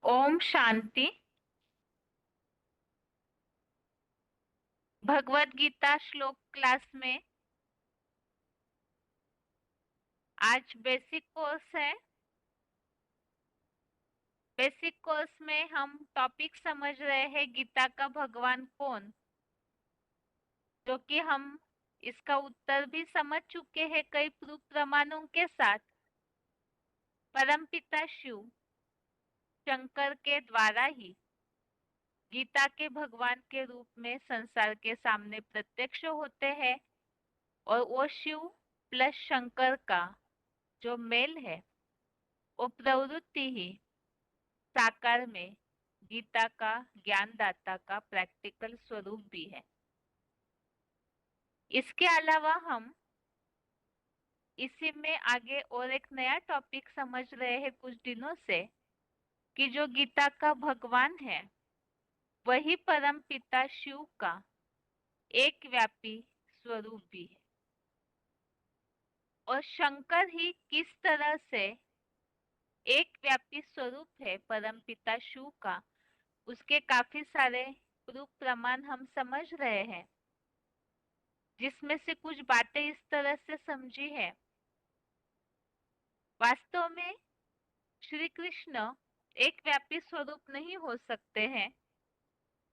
ओम शांति। भगवत गीता श्लोक क्लास में आज बेसिक कोर्स है। बेसिक कोर्स में हम टॉपिक समझ रहे हैं गीता का भगवान कौन, जो कि हम इसका उत्तर भी समझ चुके हैं कई प्रूफ प्रमाणों के साथ। परमपिता शिव शंकर के द्वारा ही गीता के भगवान के रूप में संसार के सामने प्रत्यक्ष होते हैं, और वो शिव प्लस शंकर का जो मेल है, वो प्रवृत्ति ही साकार में गीता का ज्ञानदाता का प्रैक्टिकल स्वरूप भी है। इसके अलावा हम इसी में आगे और एक नया टॉपिक समझ रहे हैं कुछ दिनों से, कि जो गीता का भगवान है वही परम पिता शिव का एक व्यापी स्वरूप भी है। और शंकर ही किस तरह से एक व्यापी स्वरूप है परम पिता शिव का, उसके काफी सारे प्रूफ प्रमाण हम समझ रहे हैं, जिसमें से कुछ बातें इस तरह से समझी है। वास्तव में श्री कृष्ण एक व्यापी स्वरूप नहीं हो सकते हैं,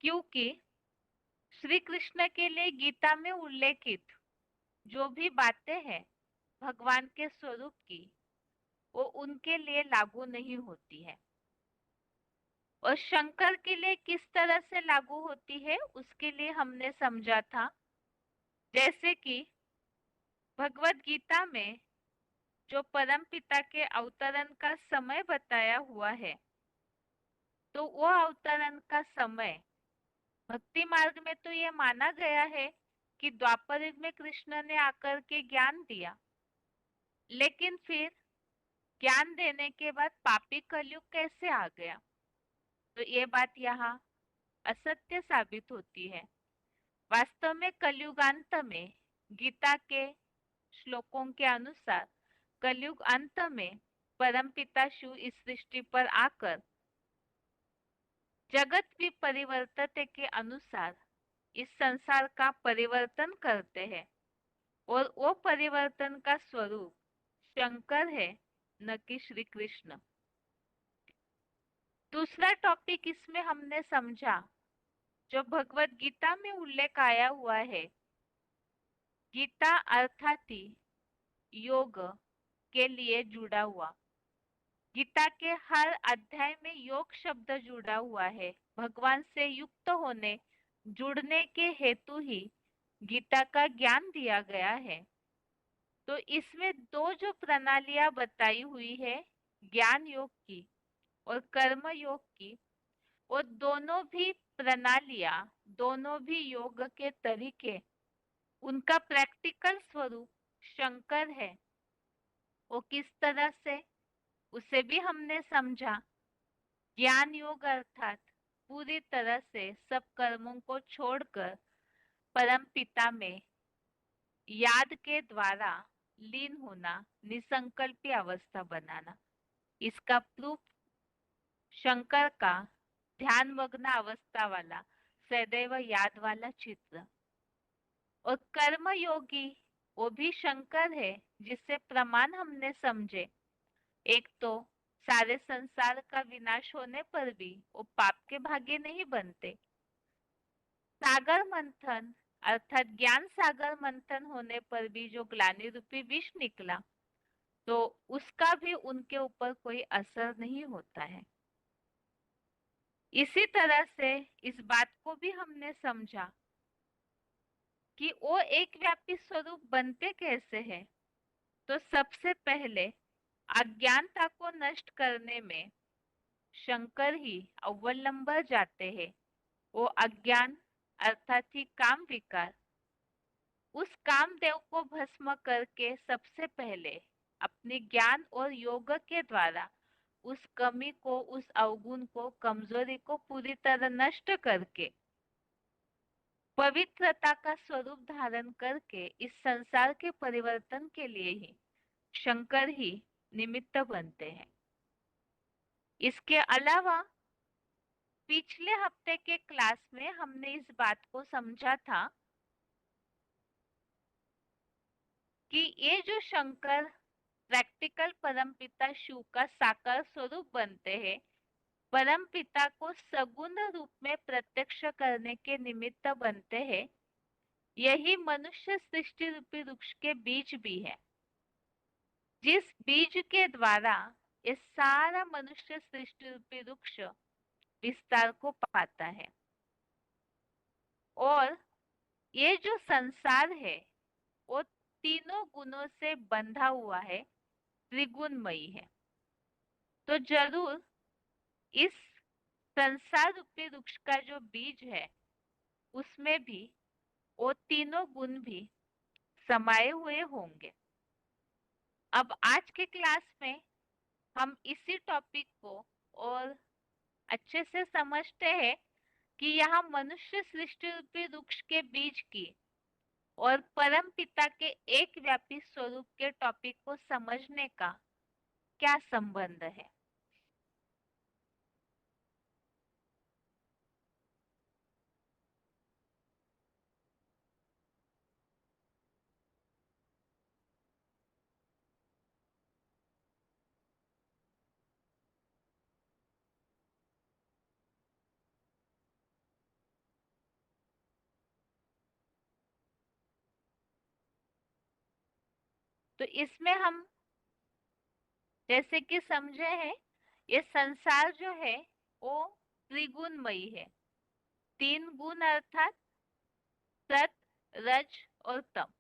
क्योंकि श्री कृष्ण के लिए गीता में उल्लेखित जो भी बातें हैं भगवान के स्वरूप की, वो उनके लिए लागू नहीं होती है। और शंकर के लिए किस तरह से लागू होती है उसके लिए हमने समझा था, जैसे कि भगवत गीता में जो परम पिता के अवतरण का समय बताया हुआ है, तो वो अवतरण का समय भक्ति मार्ग में तो ये माना गया है कि द्वापर युग में कृष्ण ने आकर के ज्ञान दिया, लेकिन फिर ज्ञान देने के बाद पापी कलयुग कैसे आ गया, तो ये बात यहाँ असत्य साबित होती है। वास्तव में कलयुगांत में गीता के श्लोकों के अनुसार कलयुग अंत में परमपिता शिव इस सृष्टि पर आकर जगत भी परिवर्तते के अनुसार इस संसार का परिवर्तन करते हैं, और वो परिवर्तन का स्वरूप शंकर है, न कि श्री कृष्ण। दूसरा टॉपिक इसमें हमने समझा जो भगवत गीता में उल्लेख आया हुआ है, गीता अर्थात ही योग के लिए जुड़ा हुआ। गीता के हर अध्याय में योग शब्द जुड़ा हुआ है। भगवान से युक्त होने जुड़ने के हेतु ही गीता का ज्ञान दिया गया है। तो इसमें दो जो प्रणालियां बताई हुई है, ज्ञान योग की और कर्म योग की, वो दोनों भी प्रणालियां, दोनों भी योग के तरीके, उनका प्रैक्टिकल स्वरूप शंकर है। वो किस तरह से, उसे भी हमने समझा। ज्ञान योग अर्थात पूरी तरह से सब कर्मों को छोड़कर परम पिता में याद के द्वारा लीन होना, निसंकल्पी अवस्था बनाना। इसका प्रूफ शंकर का ध्यानमग्न अवस्था वाला सदैव याद वाला चित्र। और कर्म योगी वो भी शंकर है, जिससे प्रमाण हमने समझे। एक तो सारे संसार का विनाश होने पर भी वो पाप के भागी नहीं बनते। सागर मंथन अर्थात ज्ञान सागर मंथन होने पर भी जो ग्लानि रूपी विष निकला, तो उसका भी उनके ऊपर कोई असर नहीं होता है। इसी तरह से इस बात को भी हमने समझा कि वो एक व्यापी स्वरूप बनते कैसे हैं। तो सबसे पहले अज्ञानता को नष्ट करने में शंकर ही अव्वल नंबर जाते हैं। वो अज्ञान अर्थात ही काम विकार, उस कामदेव को भस्म करके सबसे पहले अपने ज्ञान और योग के द्वारा उस कमी को, उस अवगुण को, कमजोरी को पूरी तरह नष्ट करके पवित्रता का स्वरूप धारण करके इस संसार के परिवर्तन के लिए ही शंकर ही निमित्त बनते हैं। इसके अलावा पिछले हफ्ते के क्लास में हमने इस बात को समझा था कि ये जो शंकर प्रैक्टिकल परमपिता शिव का साकार स्वरूप बनते हैं, परमपिता को सगुण रूप में प्रत्यक्ष करने के निमित्त बनते हैं, यही मनुष्य सृष्टि रूपी वृक्ष के बीज भी है, जिस बीज के द्वारा ये सारा मनुष्य सृष्टि रूपी वृक्ष विस्तार को पाता है। और ये जो संसार है वो तीनों गुणों से बंधा हुआ है, त्रिगुणमयी है। तो जरूर इस संसार रूपी वृक्ष का जो बीज है उसमें भी वो तीनों गुण भी समाये हुए होंगे। अब आज के क्लास में हम इसी टॉपिक को और अच्छे से समझते हैं कि यहाँ मनुष्य सृष्टि रूपी वृक्ष के बीज की और परम पिता के एक व्यापी स्वरूप के टॉपिक को समझने का क्या संबंध है। तो इसमें हम जैसे कि समझे हैं, ये संसार जो है वो त्रिगुणमयी है। तीन गुण अर्थात सत, रज और तम।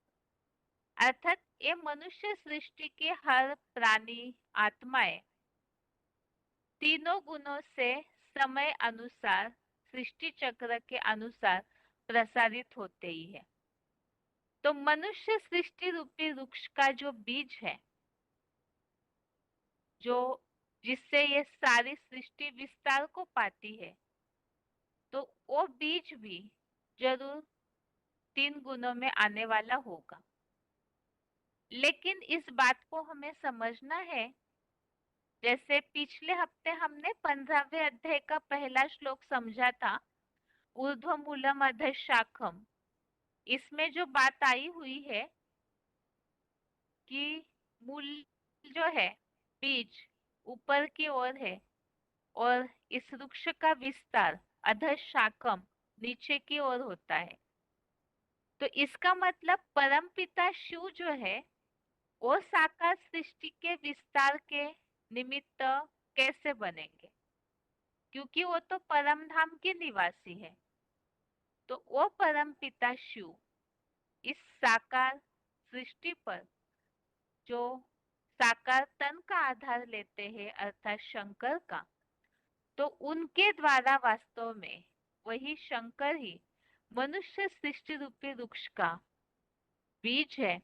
अर्थात ये मनुष्य सृष्टि के हर प्राणी आत्माएं तीनों गुणों से समय अनुसार सृष्टि चक्र के अनुसार प्रसारित होते ही है। तो मनुष्य सृष्टि रूपी वृक्ष का जो बीज है, जो जिससे ये सारी सृष्टि विस्तार को पाती है, तो वो बीज भी जरूर तीन गुणों में आने वाला होगा। लेकिन इस बात को हमें समझना है, जैसे पिछले हफ्ते हमने 15वें अध्याय का पहला श्लोक समझा था, ऊर्ध्वमूलम अधः शाखम। इसमें जो बात आई हुई है कि मूल जो है, बीज ऊपर की ओर है और इस वृक्ष का विस्तार अधः शाखम नीचे की ओर होता है। तो इसका मतलब परमपिता शिव जो है वो साकार सृष्टि के विस्तार के निमित्त कैसे बनेंगे, क्योंकि वो तो परम धाम के निवासी है। तो वो परम पिता शिव इस साकार सृष्टि पर जो साकार तन का आधार लेते हैं अर्थात शंकर का, तो उनके द्वारा वास्तव में वही शंकर ही मनुष्य सृष्टि रूपी वृक्ष का बीज है,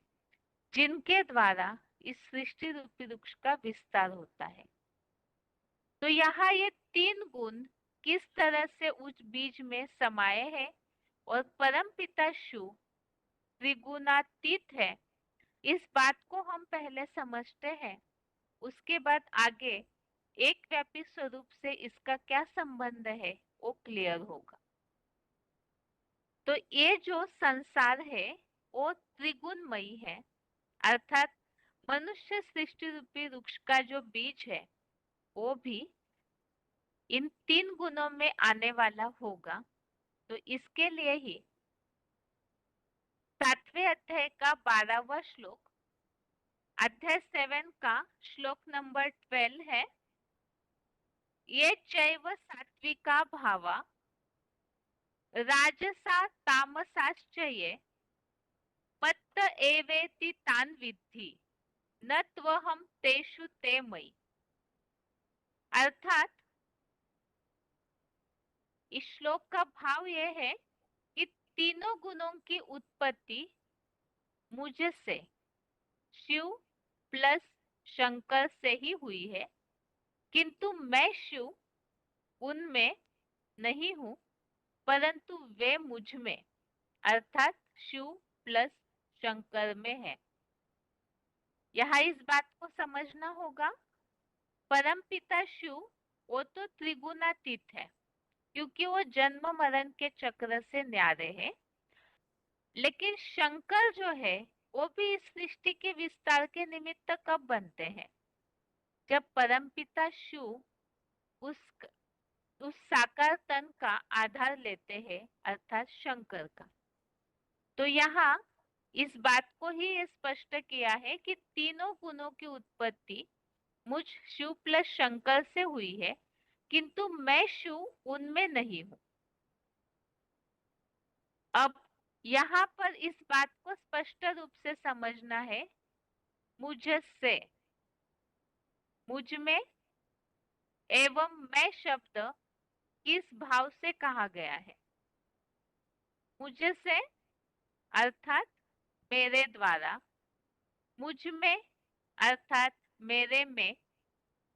जिनके द्वारा इस सृष्टि रूपी वृक्ष का विस्तार होता है। तो यहाँ ये तीन गुण किस तरह से उस बीज में समाये हैं और परम पिता शिव त्रिगुणातीत है, इस बात को हम पहले समझते हैं। उसके बाद आगे एक व्यापी स्वरूप से इसका क्या संबंध है वो क्लियर होगा। तो ये जो संसार है वो त्रिगुणमयी है, अर्थात मनुष्य सृष्टि रूपी वृक्ष का जो बीज है वो भी इन तीन गुणों में आने वाला होगा। तो इसके लिए ही 7वें अध्याय का 12वां श्लोक, अध्याय 7 का श्लोक नंबर 12 है, ये चैव सात्विका भावा राजसा तामसाश्च ये पत्त एवेति तान विद्धि न त्वहम तेषु ते मयि। अर्थात इस श्लोक का भाव यह है कि तीनों गुणों की उत्पत्ति मुझसे शिव प्लस शंकर से ही हुई है, किंतु मैं शिव उनमें नहीं हूं, परंतु वे मुझ में अर्थात शिव प्लस शंकर में है। यहाँ इस बात को समझना होगा, परमपिता शिव वो तो त्रिगुणातीत है, क्योंकि वो जन्म मरण के चक्र से न्यारे है। लेकिन शंकर जो है वो भी इस सृष्टि के विस्तार के निमित्त कब बनते हैं? जब परमपिता शिव उस उस साकार तन का आधार लेते हैं, अर्थात शंकर का। तो यहाँ इस बात को ही ये स्पष्ट किया है कि तीनों गुणों की उत्पत्ति मुझ शिव प्लस शंकर से हुई है, किंतु मैं शिव उनमें नहीं हूं। अब यहाँ पर इस बात को स्पष्ट रूप से समझना है। मुझसे, मुझ में एवं मैं शब्द किस भाव से कहा गया है? मुझसे अर्थात मेरे द्वारा, मुझ में अर्थात मेरे में,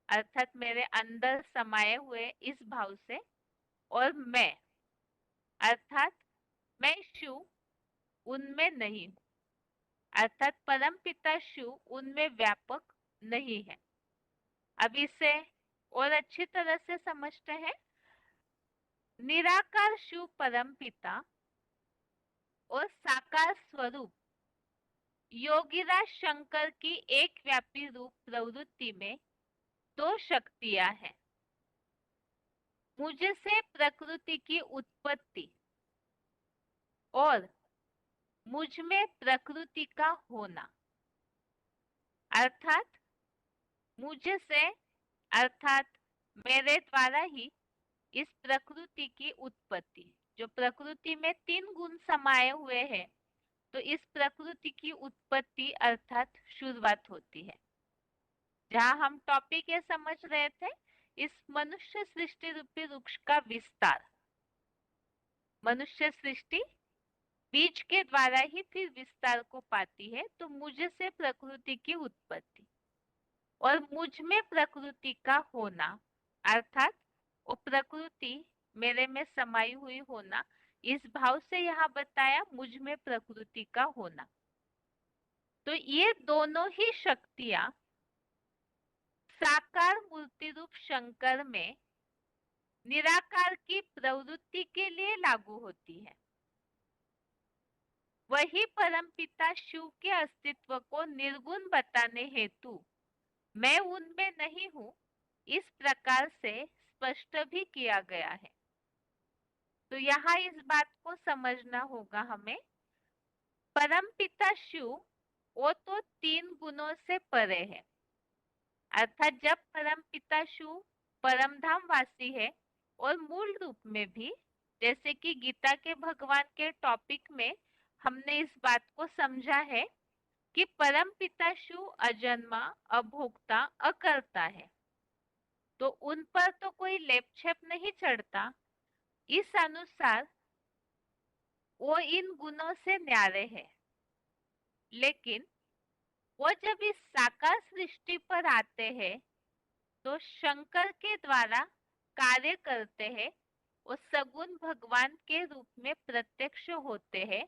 अर्थात मेरे अंदर समाये हुए इस भाव से, और मैं अर्थात मैं शिव उनमें नहीं हूं, अर्थात परम पिता शिव उनमें व्यापक नहीं है। अब इसे और अच्छी तरह से समझते हैं। निराकार शिव परम पिता और साकार स्वरूप योगीराज शंकर की एक व्यापी रूप प्रवृत्ति में दो शक्तियां हैं। मुझसे प्रकृति की उत्पत्ति और मुझ में प्रकृति का होना, अर्थात मुझसे अर्थात मेरे द्वारा ही इस प्रकृति की उत्पत्ति, जो प्रकृति में तीन गुण समाये हुए हैं, तो इस प्रकृति की उत्पत्ति अर्थात शुरुआत होती है। जहां हम टॉपिक ये समझ रहे थे, इस मनुष्य सृष्टि रूपी वृक्ष का विस्तार। मनुष्य सृष्टि बीज के द्वारा ही फिर विस्तार को पाती है। तो मुझसे प्रकृति की उत्पत्ति और मुझ में प्रकृति का होना, अर्थात वो प्रकृति मेरे में समाई हुई होना, इस भाव से यहाँ बताया मुझ में प्रकृति का होना। तो ये दोनों ही शक्तियां साकार मूर्ति रूप शंकर में निराकार की प्रवृत्ति के लिए लागू होती है। वही परमपिता शिव के अस्तित्व को निर्गुण बताने हेतु मैं उनमें नहीं हूं, इस प्रकार से स्पष्ट भी किया गया है। तो यहाँ इस बात को समझना होगा हमें। परमपिता शिव वो तो तीन गुणों से परे है, अर्थात जब परमपिता शिव परमधाम वासी है और मूल रूप में भी, जैसे कि गीता के भगवान के टॉपिक में हमने इस बात को समझा है कि परमपिता शिव अजन्मा, अभोक्ता, अकर्ता है, तो उन पर तो कोई लेपछेप नहीं चढ़ता। इस अनुसार वो इन गुणों से न्यारे है। लेकिन वो जब इस साकार सृष्टि पर आते हैं तो शंकर के द्वारा कार्य करते हैं, वो सगुण भगवान के रूप में प्रत्यक्ष होते हैं।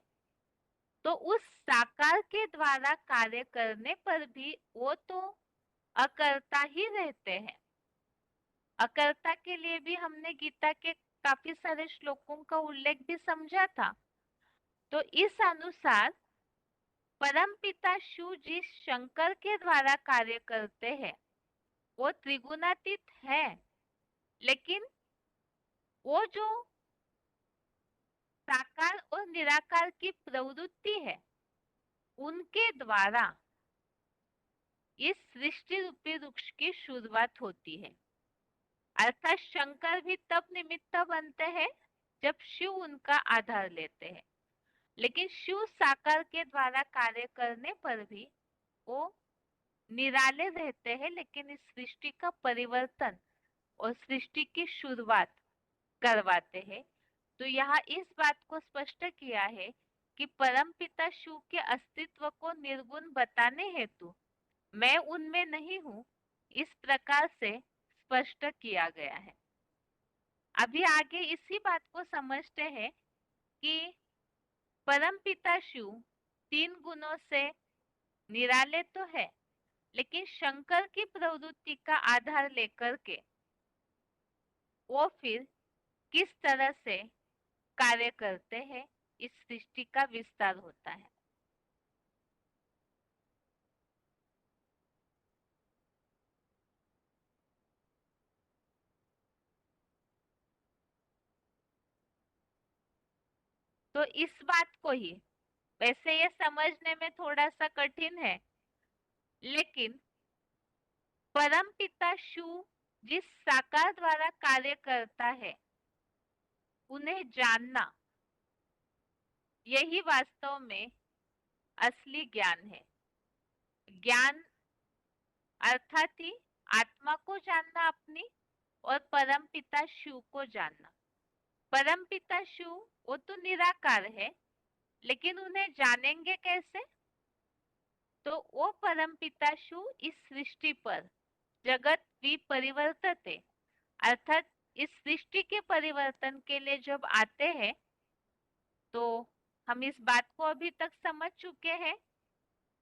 तो उस साकार के द्वारा कार्य करने पर भी वो तो अकर्ता ही रहते हैं। अकर्ता के लिए भी हमने गीता के काफी सारे श्लोकों का उल्लेख भी समझा था। तो इस अनुसार परमपिता शिव जिस शंकर के द्वारा कार्य करते हैं वो त्रिगुणातीत है, लेकिन वो जो साकार और निराकार की प्रवृत्ति है उनके द्वारा इस सृष्टि रूपी वृक्ष की शुरुआत होती है। अर्थात शंकर भी तब निमित्त बनते हैं जब शिव उनका आधार लेते हैं। लेकिन शिव साकार के द्वारा कार्य करने पर भी वो निराले रहते हैं, लेकिन इस सृष्टि का परिवर्तन और सृष्टि की शुरुआत करवाते हैं। तो यहाँ इस बात को स्पष्ट किया है कि परमपिता शिव के अस्तित्व को निर्गुण बताने हेतु मैं उनमें नहीं हूं, इस प्रकार से स्पष्ट किया गया है। अभी आगे इसी बात को समझते हैं कि परमपिता शिव तीन गुणों से निराले तो है, लेकिन शंकर की प्रवृत्ति का आधार लेकर के वो फिर किस तरह से कार्य करते हैं, इस सृष्टि का विस्तार होता है। तो इस बात को ही, वैसे ये समझने में थोड़ा सा कठिन है, लेकिन परम पिता शिव जिस साकार द्वारा कार्य करता है, उन्हें जानना, यही वास्तव में असली ज्ञान है। ज्ञान अर्थात ही आत्मा को जानना अपनी, और परम पिता शिव को जानना। परम पिता शिव वो तो निराकार है, लेकिन उन्हें जानेंगे कैसे? तो वो परम पिता शिव इस सृष्टि पर जगत विपरिवर्तते, अर्थात इस सृष्टि के परिवर्तन के लिए जब आते हैं, तो हम इस बात को अभी तक समझ चुके हैं।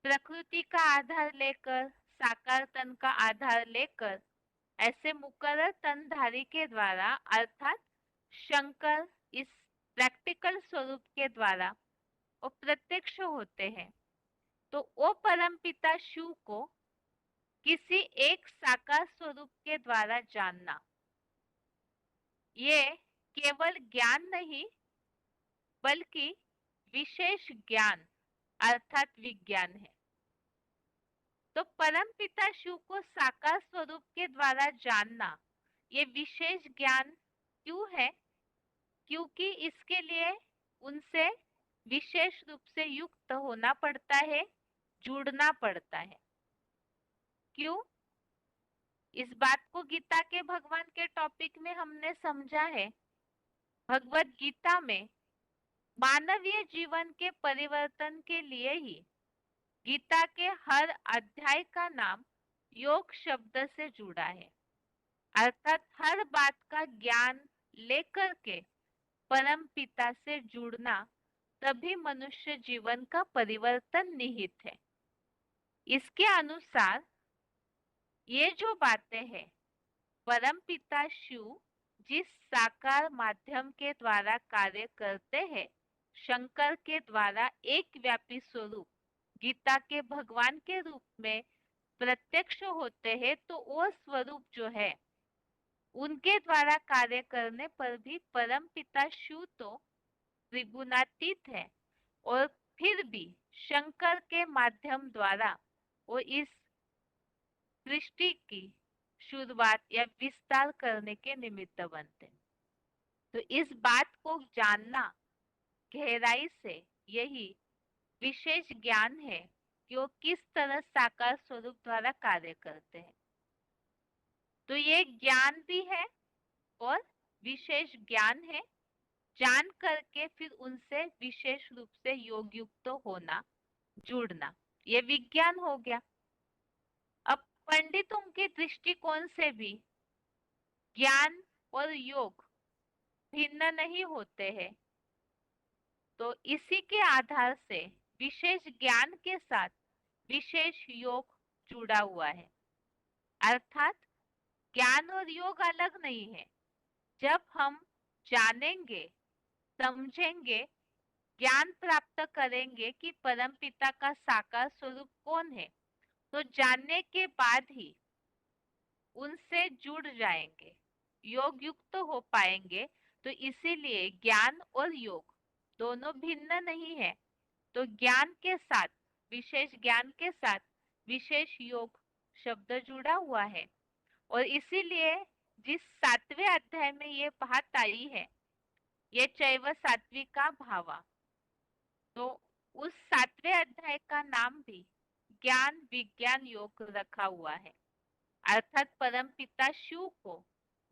प्रकृति का आधार लेकर, साकार तन का आधार लेकर, ऐसे मुकर्रर तनधारी के द्वारा, अर्थात शंकर इस प्रैक्टिकल स्वरूप के द्वारा वो प्रत्यक्ष होते हैं। तो वो परम पिता शिव को किसी एक साकार स्वरूप के द्वारा जानना, ये केवल ज्ञान नहीं, बल्कि विशेष ज्ञान अर्थात विज्ञान है। तो परम पिता शिव को साकार स्वरूप के द्वारा जानना, ये विशेष ज्ञान क्यों है? क्योंकि इसके लिए उनसे विशेष रूप से युक्त होना पड़ता है, जुड़ना पड़ता है। क्यों? इस बात को गीता के भगवान के टॉपिक में हमने समझा है। भगवत गीता में मानवीय जीवन के परिवर्तन के लिए ही गीता के हर अध्याय का नाम योग शब्द से जुड़ा है। अर्थात हर बात का ज्ञान लेकर के परम पिता से जुड़ना, तभी मनुष्य जीवन का परिवर्तन निहित है। इसके अनुसार ये जो बातें हैं, परम पिता शिव जिस साकार माध्यम के द्वारा कार्य करते हैं, शंकर के द्वारा एक व्यापी स्वरूप गीता के भगवान के रूप में प्रत्यक्ष होते हैं, तो वो स्वरूप जो है, उनके द्वारा कार्य करने पर भी परम पिता शिव तो त्रिगुणातीत है, और फिर भी शंकर के माध्यम द्वारा वो इस सृष्टि की शुरुआत या विस्तार करने के निमित्त बनते। तो इस बात को जानना गहराई से, यही विशेष ज्ञान है कि वो किस तरह साकार स्वरूप द्वारा कार्य करते हैं। तो ये ज्ञान भी है और विशेष ज्ञान है। जान करके फिर उनसे विशेष रूप से योग युक्त होना, जुड़ना, ये विज्ञान हो गया। अब पंडितों के दृष्टिकोण से भी ज्ञान और योग भिन्न नहीं होते हैं। तो इसी के आधार से विशेष ज्ञान के साथ विशेष योग जुड़ा हुआ है। अर्थात ज्ञान और योग अलग नहीं है। जब हम जानेंगे, समझेंगे, ज्ञान प्राप्त करेंगे कि परमपिता का साकार स्वरूप कौन है, तो जानने के बाद ही उनसे जुड़ जाएंगे, योग युक्त हो पाएंगे। तो इसीलिए ज्ञान और योग दोनों भिन्न नहीं है। तो ज्ञान के साथ, विशेष ज्ञान के साथ विशेष योग शब्द जुड़ा हुआ है। और इसीलिए जिस 7वें अध्याय में ये बात आई है, ये चैव सात्विका भावा, तो उस 7वें अध्याय का नाम भी ज्ञान विज्ञान योग रखा हुआ है। अर्थात परमपिता शिव को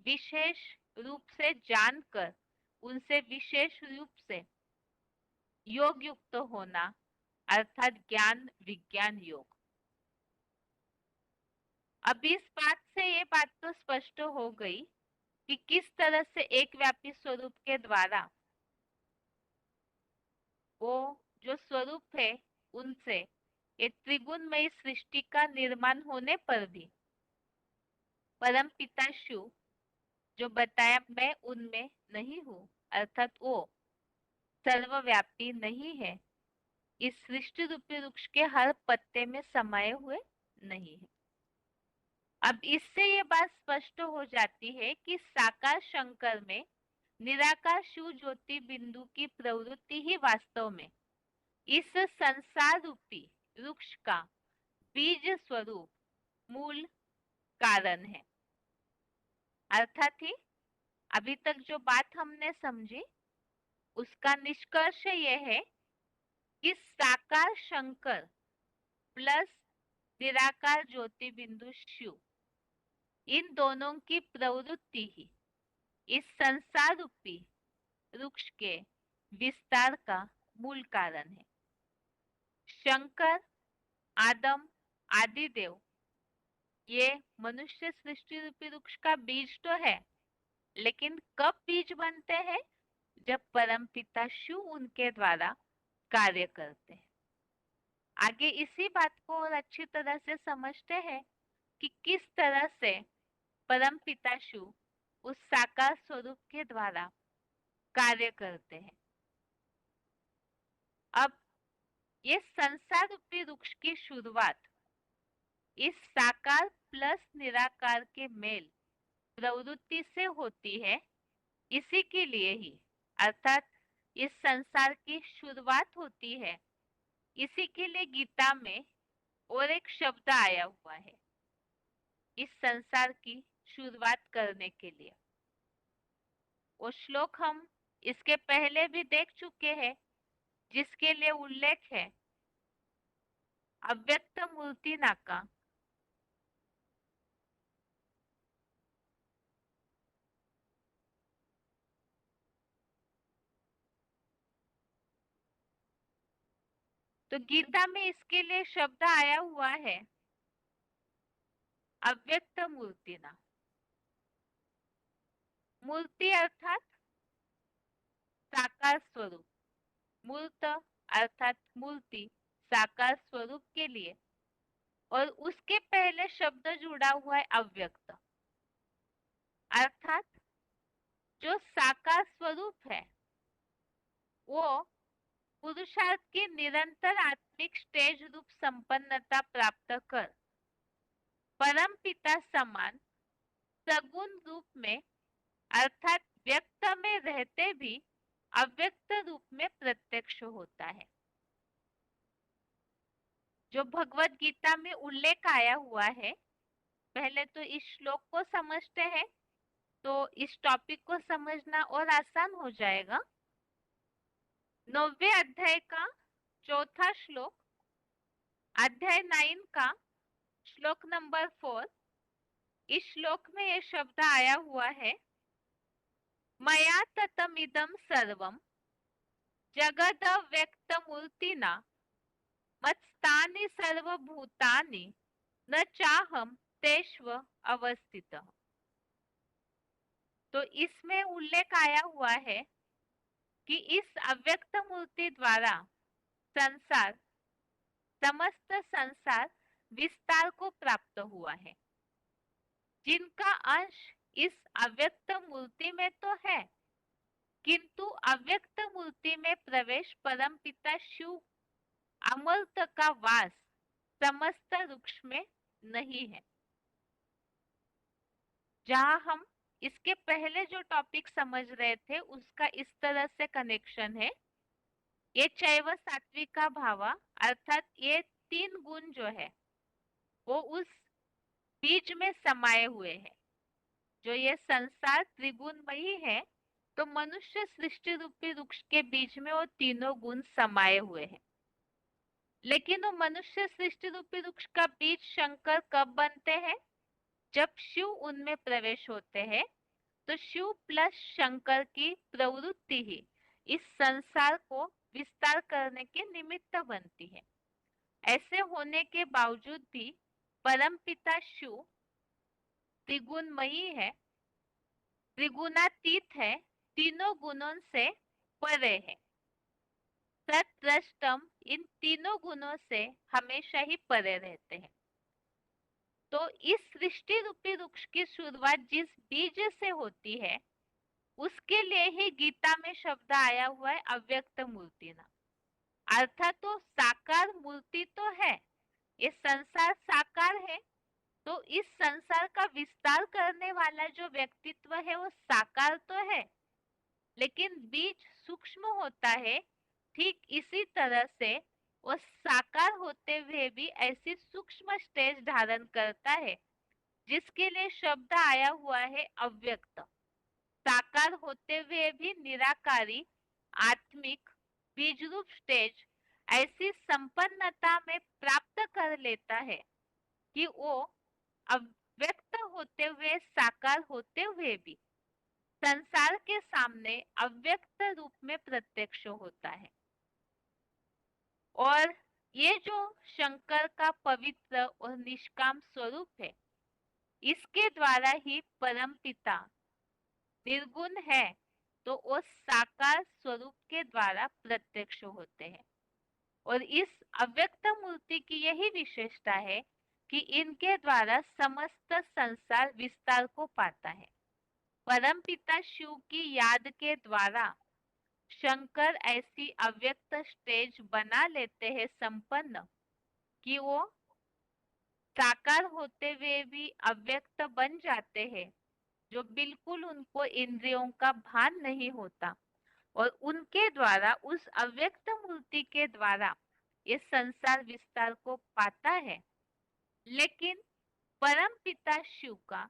विशेष रूप से जानकर उनसे विशेष रूप से योग युक्त होना, अर्थात ज्ञान विज्ञान योग। अब इस बात से ये बात तो स्पष्ट हो गई कि किस तरह से एक व्यापी स्वरूप के द्वारा वो जो स्वरूप है, उनसे ये त्रिगुणमयी सृष्टि का निर्माण होने पर भी परम पिता शिव जो बताया मैं उनमें नहीं हूँ, अर्थात वो सर्वव्यापी नहीं है, इस सृष्टि रूपी वृक्ष के हर पत्ते में समाये हुए नहीं है। अब इससे ये बात स्पष्ट हो जाती है कि साकार शंकर में निराकार शिव ज्योति बिंदु की प्रवृत्ति ही वास्तव में इस संसार रूपी वृक्ष का बीज स्वरूप मूल कारण है। अर्थात ही अभी तक जो बात हमने समझी उसका निष्कर्ष यह है कि साकार शंकर प्लस निराकार ज्योति बिंदु शिव, इन दोनों की प्रवृत्ति ही इस संसार रूपी वृक्ष के विस्तार का मूल कारण है। शंकर, आदम, आदिदेव ये मनुष्य सृष्टि रूपी वृक्ष का बीज तो है, लेकिन कब बीज बनते हैं? जब परमपिता शिव उनके द्वारा कार्य करते हैं। आगे इसी बात को और अच्छी तरह से समझते हैं कि किस तरह से परमपिता शिव उस साकार स्वरूप के द्वारा कार्य करते हैं। अब ये संसार रूपी वृक्ष की शुरुआत इस साकार प्लस निराकार के मेल प्रवृत्ति से होती है। इसी के लिए ही अर्थात इस संसार की शुरुआत होती है, इसी के लिए गीता में और एक शब्द आया हुआ है इस संसार की शुरुआत करने के लिए। वो श्लोक हम इसके पहले भी देख चुके हैं, जिसके लिए उल्लेख है अव्यक्त मूर्ति नाका। तो गीता में इसके लिए शब्द आया हुआ है अव्यक्त मूर्ति ना। मूर्ति अर्थात साकार स्वरूप, मूर्त अर्थात मूर्ति साकार स्वरूप के लिए, और उसके पहले शब्द जुड़ा हुआ है अव्यक्त, अर्थात जो साकार स्वरूप है वो पुरुषार्थ की निरंतर आत्मिक स्टेज रूप संपन्नता प्राप्त कर परम पिता समान सगुण रूप में अर्थात व्यक्त में रहते भी अव्यक्त रूप में प्रत्यक्ष होता है। जो भगवत गीता में उल्लेख आया हुआ है, पहले तो इस श्लोक को समझते हैं तो इस टॉपिक को समझना और आसान हो जाएगा। 9वें अध्याय का चौथा श्लोक, अध्याय 9 का श्लोक नंबर 4, इस श्लोक में यह शब्द आया हुआ है मया ततमिदं सर्वं जगद व्यक्त मूर्तिना मत्स्थानि सर्वभूतानि न चाहम तेष्व अवस्थितः। तो इसमें उल्लेख आया हुआ है कि इस अव्यक्त मूर्ति द्वारा संसार, समस्त संसार विस्तार को प्राप्त हुआ है, जिनका अंश इस अव्यक्त मूर्ति में तो है, किंतु अव्यक्त मूर्ति में प्रवेश परमपिता शिव अमृत का वास समस्त वृक्ष में नहीं है। जहां हम इसके पहले जो टॉपिक समझ रहे थे उसका इस तरह से कनेक्शन है, ये चैव सात्विका भावा अर्थात ये 3 गुण जो है वो उस बीज में समाये हुए हैं। जो ये संसार त्रिगुणमयी है, तो मनुष्य सृष्टि रूपी वृक्ष के बीज में वो तीनों गुण समाये हुए हैं। लेकिन वो मनुष्य सृष्टि रूपी वृक्ष का बीज शंकर कब बनते हैं? जब शिव उनमें प्रवेश होते हैं, तो शिव प्लस शंकर की प्रवृत्ति ही इस संसार को विस्तार करने के निमित्त बनती है। ऐसे होने के बावजूद भी परमपिता शिव त्रिगुणमयी है, त्रिगुणातीत है, तीनों गुणों से परे है। सत्वष्टम इन तीनों गुणों से हमेशा ही परे रहते हैं। तो इस सृष्टि रूपी वृक्ष की शुरुआत जिस बीज से होती है उसके लिए ही गीता में शब्द आया हुआ है अव्यक्त मूर्ति नाम। अर्थात तो साकार मूर्ति तो है, ये संसार साकार है, तो इस संसार का विस्तार करने वाला जो व्यक्तित्व है वो साकार तो है, लेकिन बीज सूक्ष्म होता है। ठीक इसी तरह से वो साकार होते हुए भी ऐसी सूक्ष्म स्टेज धारण करता है जिसके लिए शब्द आया हुआ है अव्यक्त। साकार होते हुए भी निराकारी आत्मिक बीजरूप स्टेज ऐसी संपन्नता में प्राप्त कर लेता है कि वो अव्यक्त होते हुए साकार होते हुए भी संसार के सामने अव्यक्त रूप में प्रत्यक्ष होता है। और ये जो शंकर का पवित्र और निष्काम स्वरूप है, इसके द्वारा ही परम पिता निर्गुण है, तो वो साकार स्वरूप के द्वारा प्रत्यक्ष होते हैं। और इस अव्यक्त मूर्ति की यही विशेषता है कि इनके द्वारा समस्त संसार विस्तार को पाता है। परम पिता शिव की याद के द्वारा शंकर ऐसी अव्यक्त स्टेज बना लेते हैं संपन्न कि वो साकार होते हुए भी अव्यक्त बन जाते हैं, जो बिल्कुल उनको इंद्रियों का भान नहीं होता। और उनके द्वारा उस अव्यक्त मूर्ति के द्वारा ये संसार विस्तार को पाता है। लेकिन परम पिता शिव का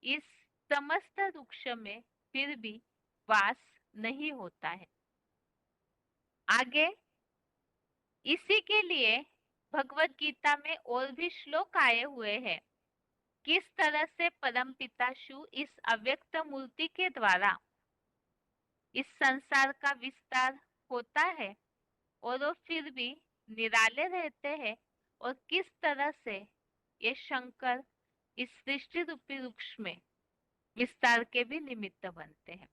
इस समस्त वृक्ष में फिर भी वास नहीं होता है। आगे इसी के लिए भगवत गीता में और भी श्लोक आए हुए हैं, किस तरह से परम पिता शिव इस अव्यक्त मूर्ति के द्वारा इस संसार का विस्तार होता है और वो फिर भी निराले रहते हैं, और किस तरह से ये शंकर इस सृष्टि रूपी वृक्ष में विस्तार के भी निमित्त बनते हैं।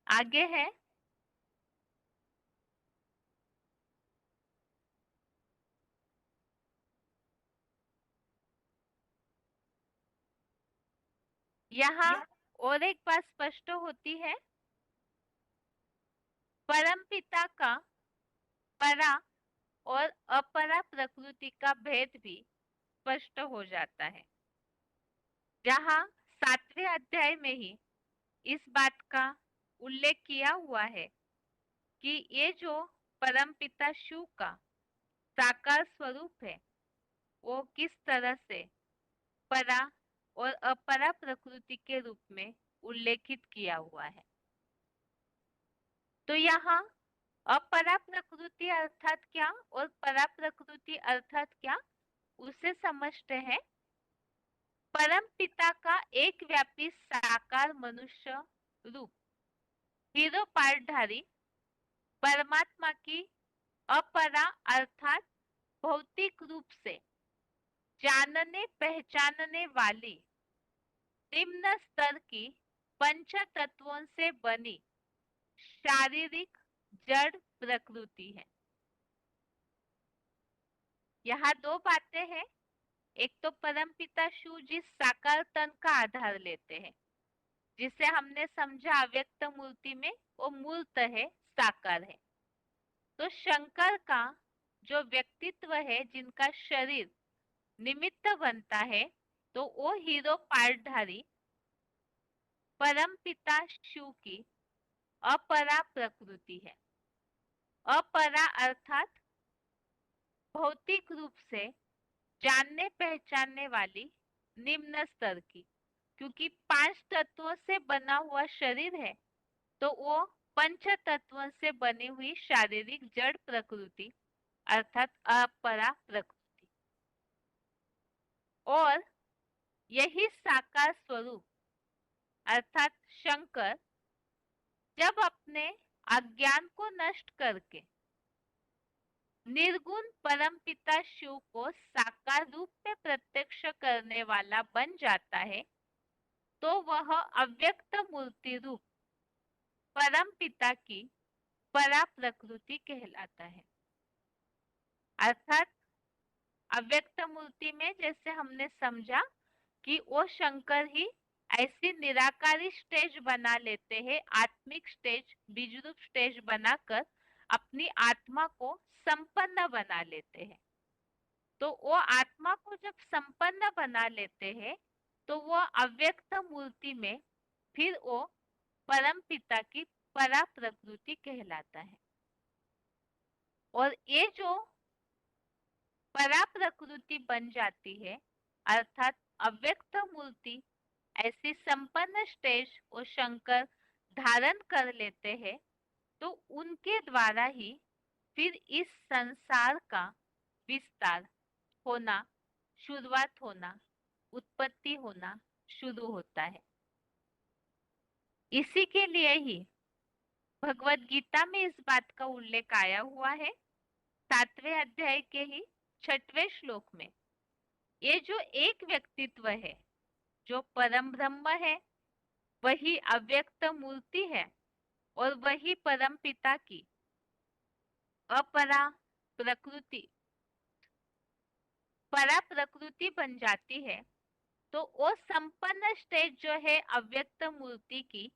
आगे है यहाँ और एक बात स्पष्ट होती है, परम पिता का परा और अपरा प्रकृति का भेद भी स्पष्ट हो जाता है, जहाँ 7वें अध्याय में ही इस बात का उल्लेख किया हुआ है कि ये जो परम पिता शिव का साकार स्वरूप है वो किस तरह से परा और अपरा प्रकृति के रूप में उल्लेखित किया हुआ है। तो यहाँ अपरा प्रकृति अर्थात क्या और परा प्रकृति अर्थात क्या, उसे समझते हैं। परम पिता का एक व्यापी साकार मनुष्य रूप हीरो पार्टधारी परमात्मा की अपरा अर्थात भौतिक रूप से जानने पहचानने वाली निम्न स्तर की पंच तत्वों से बनी शारीरिक जड़ प्रकृति है। यहाँ दो बातें हैं, एक तो परमपिता शिव जिस साकार तन का आधार लेते हैं, जिसे हमने समझा अव्यक्त मूर्ति में वो मूर्त है, साकार है। तो शंकर का जो व्यक्तित्व है, जिनका शरीर निमित्त बनता है, तो वो हीरो पार्टधारी परम पिता शिव की अपरा प्रकृति है। अपरा अर्थात भौतिक रूप से जानने पहचानने वाली निम्न स्तर की, क्योंकि 5 तत्वों से बना हुआ शरीर है, तो वो पंच तत्वों से बनी हुई शारीरिक जड़ प्रकृति अर्थात अपरा प्रकृति। और यही साकार स्वरूप अर्थात शंकर जब अपने अज्ञान को नष्ट करके निर्गुण परमपिता शिव को साकार रूप में प्रत्यक्ष करने वाला बन जाता है, तो वह अव्यक्त मूर्ति रूप परम पिता की परा प्रकृति कहलाता है। अर्थात अव्यक्त मूर्ति में जैसे हमने समझा कि वो शंकर ही ऐसी निराकारी स्टेज बना लेते हैं, आत्मिक स्टेज, बीजरूप स्टेज बनाकर अपनी आत्मा को संपन्न बना लेते हैं। तो वो आत्मा को जब संपन्न बना लेते हैं तो वो अव्यक्त मूर्ति में फिर वो परम पिता की परा प्रकृति कहलाता है। और ये जो परा प्रकृति बन जाती है अर्थात अव्यक्त मूर्ति, ऐसी संपन्न स्टेज वो शंकर धारण कर लेते हैं, तो उनके द्वारा ही फिर इस संसार का विस्तार होना, शुरुआत होना, उत्पत्ति होना शुरू होता है। इसी के लिए ही भगवत गीता में इस बात का उल्लेख आया हुआ है, 7वें अध्याय के ही 6वें श्लोक में। ये जो एक व्यक्तित्व है, जो परम ब्रह्म है, वही अव्यक्त मूर्ति है और वही परम पिता की अपरा प्रकृति, परा प्रकृति बन जाती है। तो वो संपन्न स्टेज जो है अव्यक्त मूर्ति की,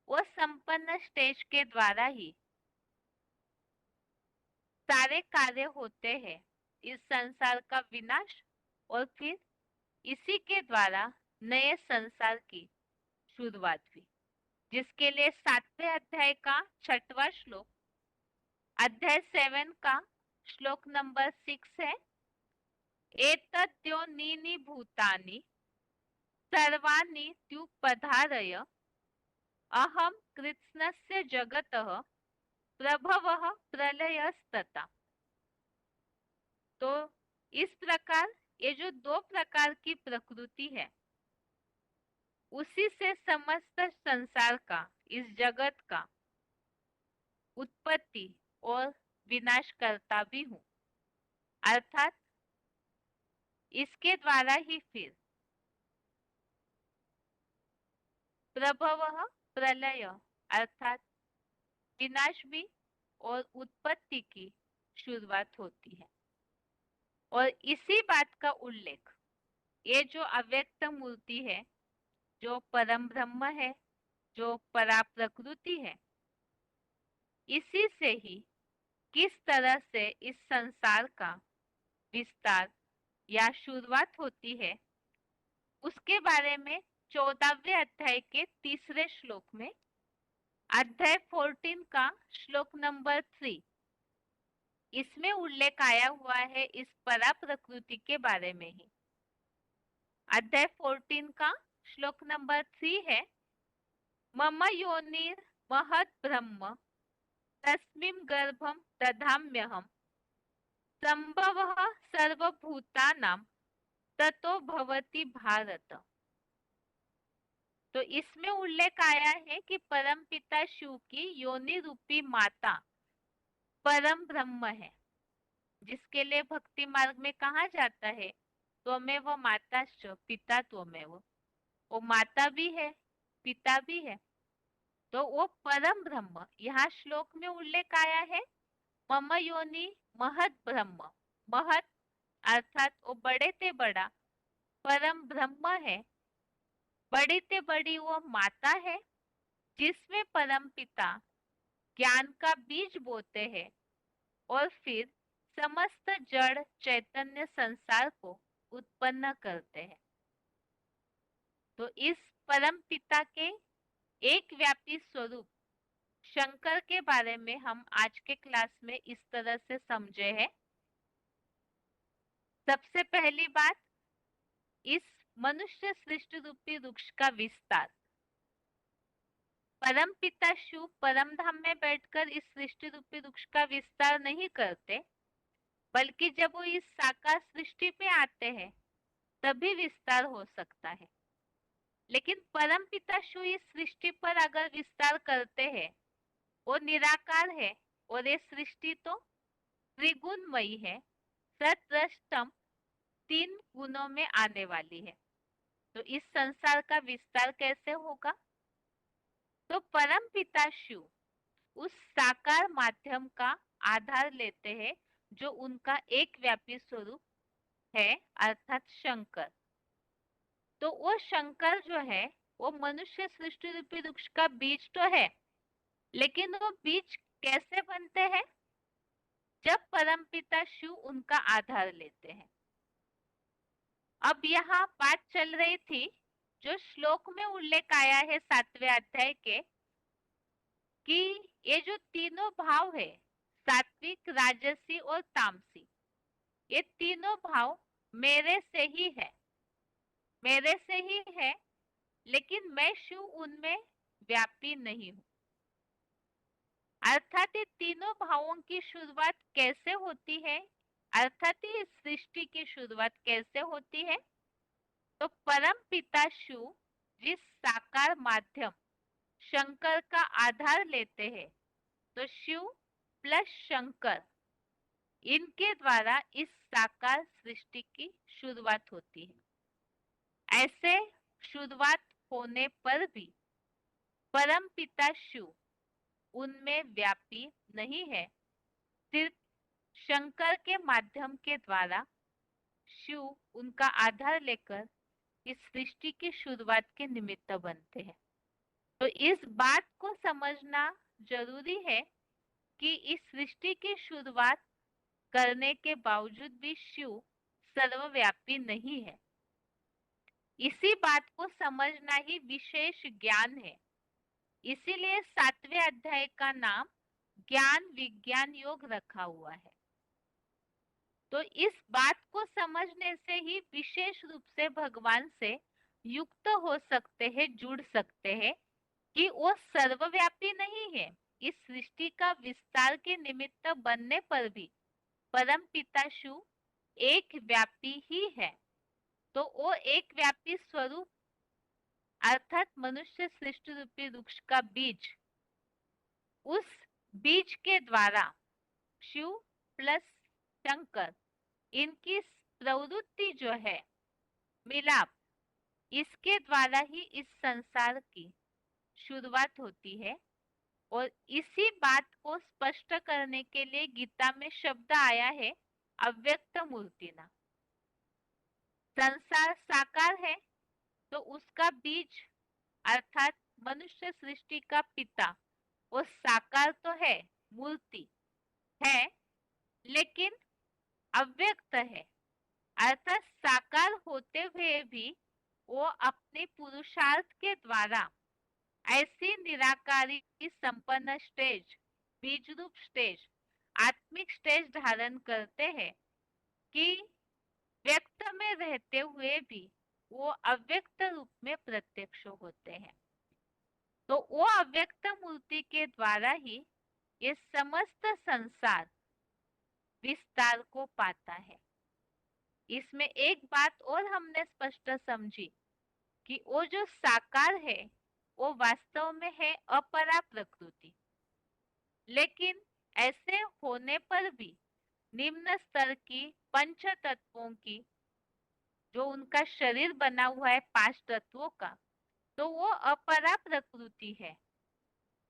वो संपन्न स्टेज के द्वारा ही सारे कार्य होते हैं, इस संसार का विनाश और फिर इसी के द्वारा नए संसार की शुरुआत हुई, जिसके लिए 7वें अध्याय का 6वां श्लोक, अध्याय 7 का श्लोक नंबर 6 है। एतद्योनीनि भूतानि सर्वाणि त्युपधारय अहम कृत्स्नस्य जगतः प्रभवः प्रलयस्तथा। तो इस प्रकार ये जो दो प्रकार की प्रकृति है, उसी से समस्त संसार का, इस जगत का उत्पत्ति और विनाश करता भी हूँ। अर्थात इसके द्वारा ही फिर प्रभवः प्रलय अर्थात विनाश भी और उत्पत्ति की शुरुआत होती है। और इसी बात का उल्लेख ये जो अव्यक्त मूर्ति है, जो परम ब्रह्म है, जो परा प्रकृति है, इसी से ही किस तरह से इस संसार का विस्तार या शुरुआत होती है, उसके बारे में 14वें अध्याय के 3रे श्लोक में, अध्याय 14 का श्लोक नंबर 3, इसमें उल्लेख आया हुआ है इस परा प्रकृति के बारे में ही। अध्याय 14 का श्लोक नंबर 3 है, मम योनिर महत् ब्रह्म तस्मिन् गर्भं दधाम्यहम् संभवः सर्वभूतानां ततो भवति भारत। तो इसमें उल्लेख आया है कि परम पिता शिव की योनि रूपी माता परम ब्रह्म है, जिसके लिए भक्ति मार्ग में कहा जाता है त्वमेव माताश्च पिता त्वमेव। वो माता भी है, पिता भी है। तो वो परम ब्रह्म, यहाँ श्लोक में उल्लेख आया है मम योनि महत् ब्रह्म। महत् अर्थात वो बड़े ते बड़ा परम ब्रह्म है, बड़ी ते बड़ी वो माता है, जिसमें परम पिता ज्ञान का बीज बोते हैं और फिर समस्त जड़ चैतन्य संसार को उत्पन्न करते हैं। तो इस परम पिता के एक व्यापी स्वरूप शंकर के बारे में हम आज के क्लास में इस तरह से समझे हैं। सबसे पहली बात, इस मनुष्य सृष्टि रूपी वृक्ष का विस्तार। परम पिता शिव परम धाम में बैठकर इस सृष्टि रूपी वृक्ष का विस्तार नहीं करते, बल्कि जब वो इस साकार सृष्टि पे आते हैं तभी विस्तार हो सकता है। लेकिन परम पिता शिव इस सृष्टि पर अगर विस्तार करते हैं, वो निराकार है और ये सृष्टि तो त्रिगुणमयी है, सतरजतम 3 गुणों में आने वाली है। तो इस संसार का विस्तार कैसे होगा? तो परम पिता शिव उस साकार माध्यम का आधार लेते हैं, जो उनका एक व्यापी स्वरूप है अर्थात शंकर। तो वो शंकर जो है वो मनुष्य सृष्टि रूपी वृक्ष का बीज तो है, लेकिन वो बीज कैसे बनते हैं? जब परमपिता शिव उनका आधार लेते हैं। अब यहाँ बात चल रही थी, जो श्लोक में उल्लेख आया है 7वें अध्याय के, कि ये जो तीनों भाव है, सात्विक, राजसी और तामसी, ये तीनों भाव मेरे से ही है, मेरे से ही है, लेकिन मैं शिव उनमें व्यापी नहीं हूं। अर्थात ये तीनों भावों की शुरुआत कैसे होती है, अर्थात ये सृष्टि की शुरुआत कैसे होती है? तो परम पिता शिव जिस साकार माध्यम शंकर का आधार लेते हैं, तो शिव प्लस शंकर, इनके द्वारा इस साकार सृष्टि की शुरुआत होती है। ऐसे शुरुआत होने पर भी परम पिता शिव उनमें व्यापी नहीं है, सिर्फ शंकर के माध्यम के द्वारा शिव उनका आधार लेकर इस सृष्टि की शुरुआत के निमित्त बनते हैं। तो इस बात को समझना जरूरी है कि इस सृष्टि की शुरुआत करने के बावजूद भी शिव सर्वव्यापी नहीं है। इसी बात को समझना ही विशेष ज्ञान है। इसीलिए 7वें अध्याय का नाम ज्ञान विज्ञान योग रखा हुआ है। तो इस बात को समझने से ही विशेष रूप से भगवान से युक्त हो सकते हैं, जुड़ सकते हैं, कि वो सर्वव्यापी नहीं है। इस सृष्टि का विस्तार के निमित्त बनने पर भी परम पिता शिव एक व्यापी ही है। तो वो एक व्यापी स्वरूप अर्थात मनुष्य सृष्टि रूपी वृक्ष का बीज, उस बीज के द्वारा शिव प्लस शंकर, इनकी प्रवृत्ति जो है मिलाप, इसके द्वारा ही इस संसार की शुरुआत होती है। और इसी बात को स्पष्ट करने के लिए गीता में शब्द आया है अव्यक्त मूर्तिना। संसार साकार है, तो उसका बीज अर्थात मनुष्य सृष्टि का पिता वो साकार तो है, मूर्ति है, लेकिन अव्यक्त है। अर्थात साकार होते हुए भी वो अपने पुरुषार्थ के द्वारा ऐसी निराकारी संपन्न स्टेज, बीज रूप स्टेज, आत्मिक स्टेज धारण करते हैं कि व्यक्त में रहते हुए भी वो अव्यक्त रूप में प्रत्यक्ष होते हैं। तो वो अव्यक्त मूर्ति के द्वारा ही ये समस्त संसार विस्तार को पाता है। इसमें एक बात और हमने स्पष्ट समझी कि वो जो साकार है वो वास्तव में है अपरा प्रकृति, लेकिन ऐसे होने पर भी निम्न स्तर की पंच तत्वों की, जो उनका शरीर बना हुआ है 5 तत्वों का, तो वो अपरा प्रकृति है।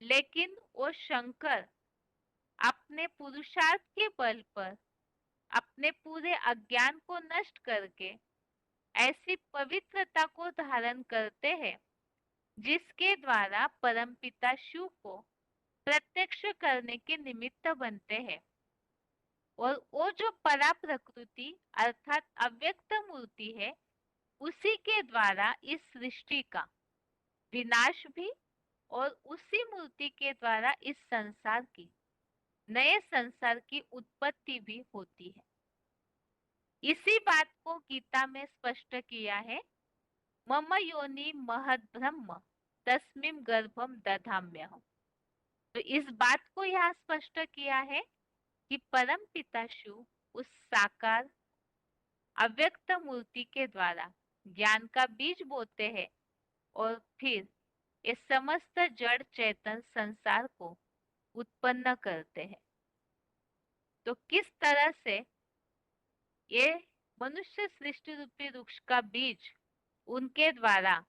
लेकिन वो शंकर अपने पुरुषार्थ के बल पर अपने पूरे अज्ञान को नष्ट करके ऐसी पवित्रता को धारण करते हैं जिसके द्वारा परमपिता शिव को प्रत्यक्ष करने के निमित्त बनते हैं। और वो जो परा प्रकृति अर्थात अव्यक्त मूर्ति है, उसी के द्वारा इस सृष्टि का विनाश भी और उसी मूर्ति के द्वारा इस संसार की, नए संसार की उत्पत्ति भी होती है। इसी बात को गीता में स्पष्ट किया है, मम योनि महद ब्रह्म तस्मिं गर्भम दधाम्यहम्। तो इस बात को यहाँ स्पष्ट किया है कि परम पिता शिव उस साकार अव्यक्त मूर्ति के द्वारा ज्ञान का बीज बोते हैं और फिर ये समस्त जड़ चेतन संसार को उत्पन्न करते हैं। तो किस तरह से ये मनुष्य सृष्टि रूपी वृक्ष का बीज, उनके द्वारा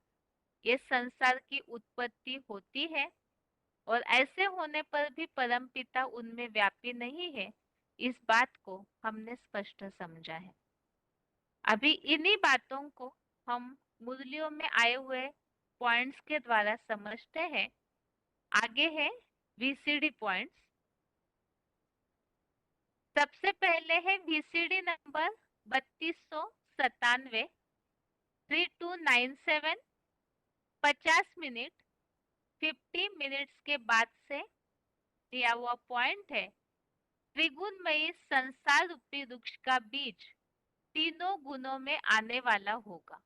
ये संसार की उत्पत्ति होती है और ऐसे होने पर भी परमपिता उनमें व्यापी नहीं है, इस बात को हमने स्पष्ट समझा है। अभी इन्हीं बातों को हम मुरलियों में आए हुए पॉइंट्स के द्वारा समझते हैं। आगे है वीसीडी पॉइंट्स। सबसे पहले है वीसीडी नंबर 3297 3297। 50 मिनट 50 मिनट्स के बाद से दिया हुआ पॉइंट है, त्रिगुणमयी संसार रूपी वृक्ष का बीज तीनों गुणों में आने वाला होगा।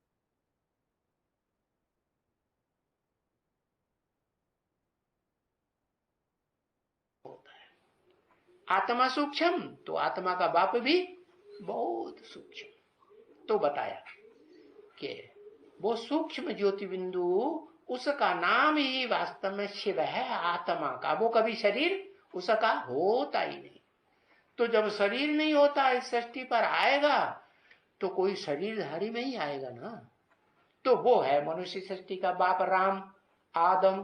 आत्मा सूक्ष्म तो आत्मा का बाप भी बहुत सूक्ष्म। तो बताया कि वो सूक्ष्म ज्योति बिंदु, उसका नाम ही वास्तव में शिव है, आत्मा का। वो कभी शरीर उसका होता ही नहीं। तो जब शरीर नहीं होता, इस सृष्टि पर आएगा तो कोई शरीरधारी में ही आएगा ना। तो वो है मनुष्य सृष्टि का बाप राम, आदम।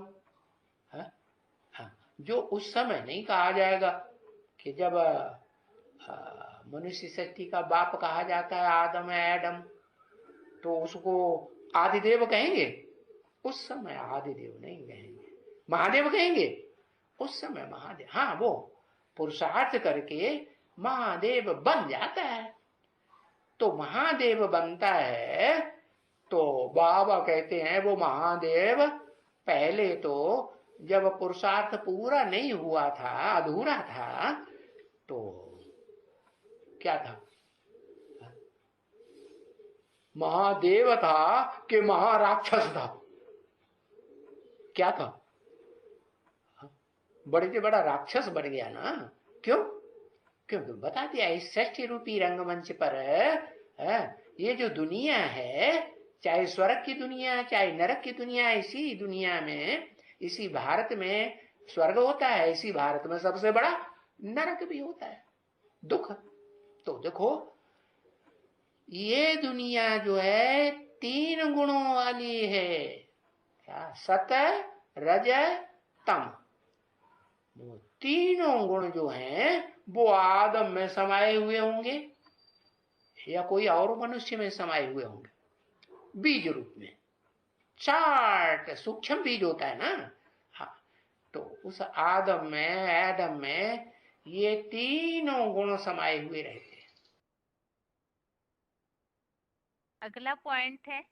है? हाँ, जो उस समय नहीं कहा जाएगा कि जब मनुष्य सृष्टि का बाप कहा जाता है आदम है, एडम, तो उसको आदिदेव कहेंगे? उस समय आदिदेव नहीं कहेंगे, महादेव कहेंगे उस समय। महादेव, हाँ, वो पुरुषार्थ करके महादेव बन जाता है। तो महादेव बनता है तो बाबा कहते हैं वो महादेव पहले तो जब पुरुषार्थ पूरा नहीं हुआ था, अधूरा था, तो क्या था? महादेव था कि महाराक्षस था? क्या था? बड़े से बड़ा राक्षस बन गया ना। क्यों? क्यों? तो बता दिया, इस षष्ठी रूपी रंगमंच पर ये जो दुनिया है, चाहे स्वर्ग की दुनिया चाहे नरक की दुनिया, इसी दुनिया में, इसी भारत में स्वर्ग होता है, इसी भारत में सबसे बड़ा नरक भी होता है, दुख। तो देखो, ये दुनिया जो है 3 गुणों वाली है। क्या? सत, रज, तम। वो तीनों गुण जो हैं वो आदम में समाये हुए होंगे या कोई और मनुष्य में समाये हुए होंगे, बीज रूप में। 4 सूक्ष्म बीज होता है ना। हाँ, तो उस आदम में, एडम में ये तीनों गुण समाये हुए रहते हैं। अगला पॉइंट है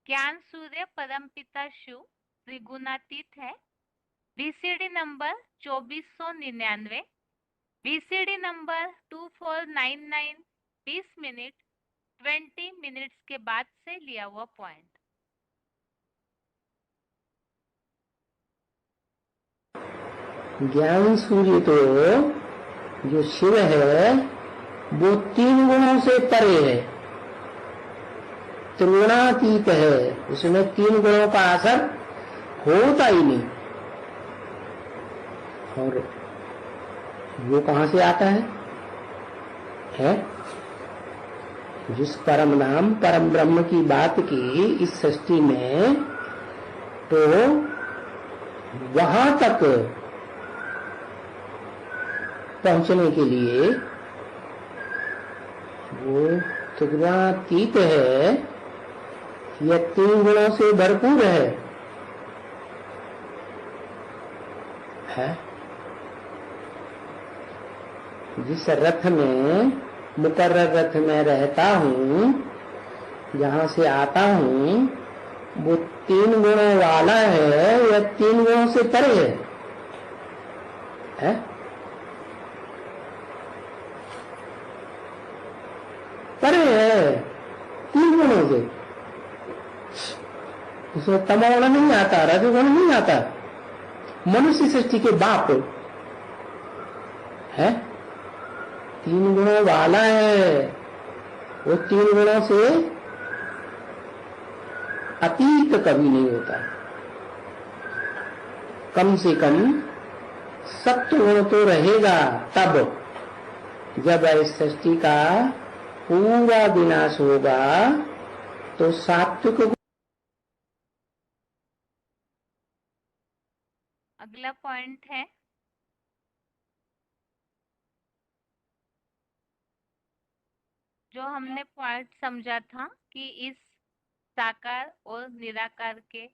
ज्ञान सूर्य परमपिता शिव त्रिगुणातीत है। VCD number 2499, VCD number 2499। 20 minute 20 minutes के बाद से लिया हुआ पॉइंट। ज्ञान सूर्य तो जो शिव है वो 3 गुणों से परे है, त्रिगुणातीत है। उसमें 3 गुणों का असर होता ही नहीं। और वो कहां से आता है? जिस परम नाम परम ब्रह्म की बात की इस सृष्टि में, तो वहां तक पहुंचने के लिए वो त्रिगुणातीत है, यह 3 गुणों से भरपूर है? जिस रथ में, मुकर्रर रथ में रहता हूँ, जहां से आता हूँ, वो 3 गुणों वाला है या 3 गुणों से परे है? परे है 3 गुणों से। उसमें तमोगुण नहीं आता, रजोगुण नहीं आता। मनुष्य सृष्टि के बाप है, 3 गुणों वाला है। वो 3 गुणों से अतीत कभी नहीं होता। कम से कम सत्व गुण तो रहेगा तब जब इस सृष्टि का पूरा विनाश होगा, तो सात्विक। अगला पॉइंट है जो हमने पॉइंट समझा था कि इस साकार और निराकार के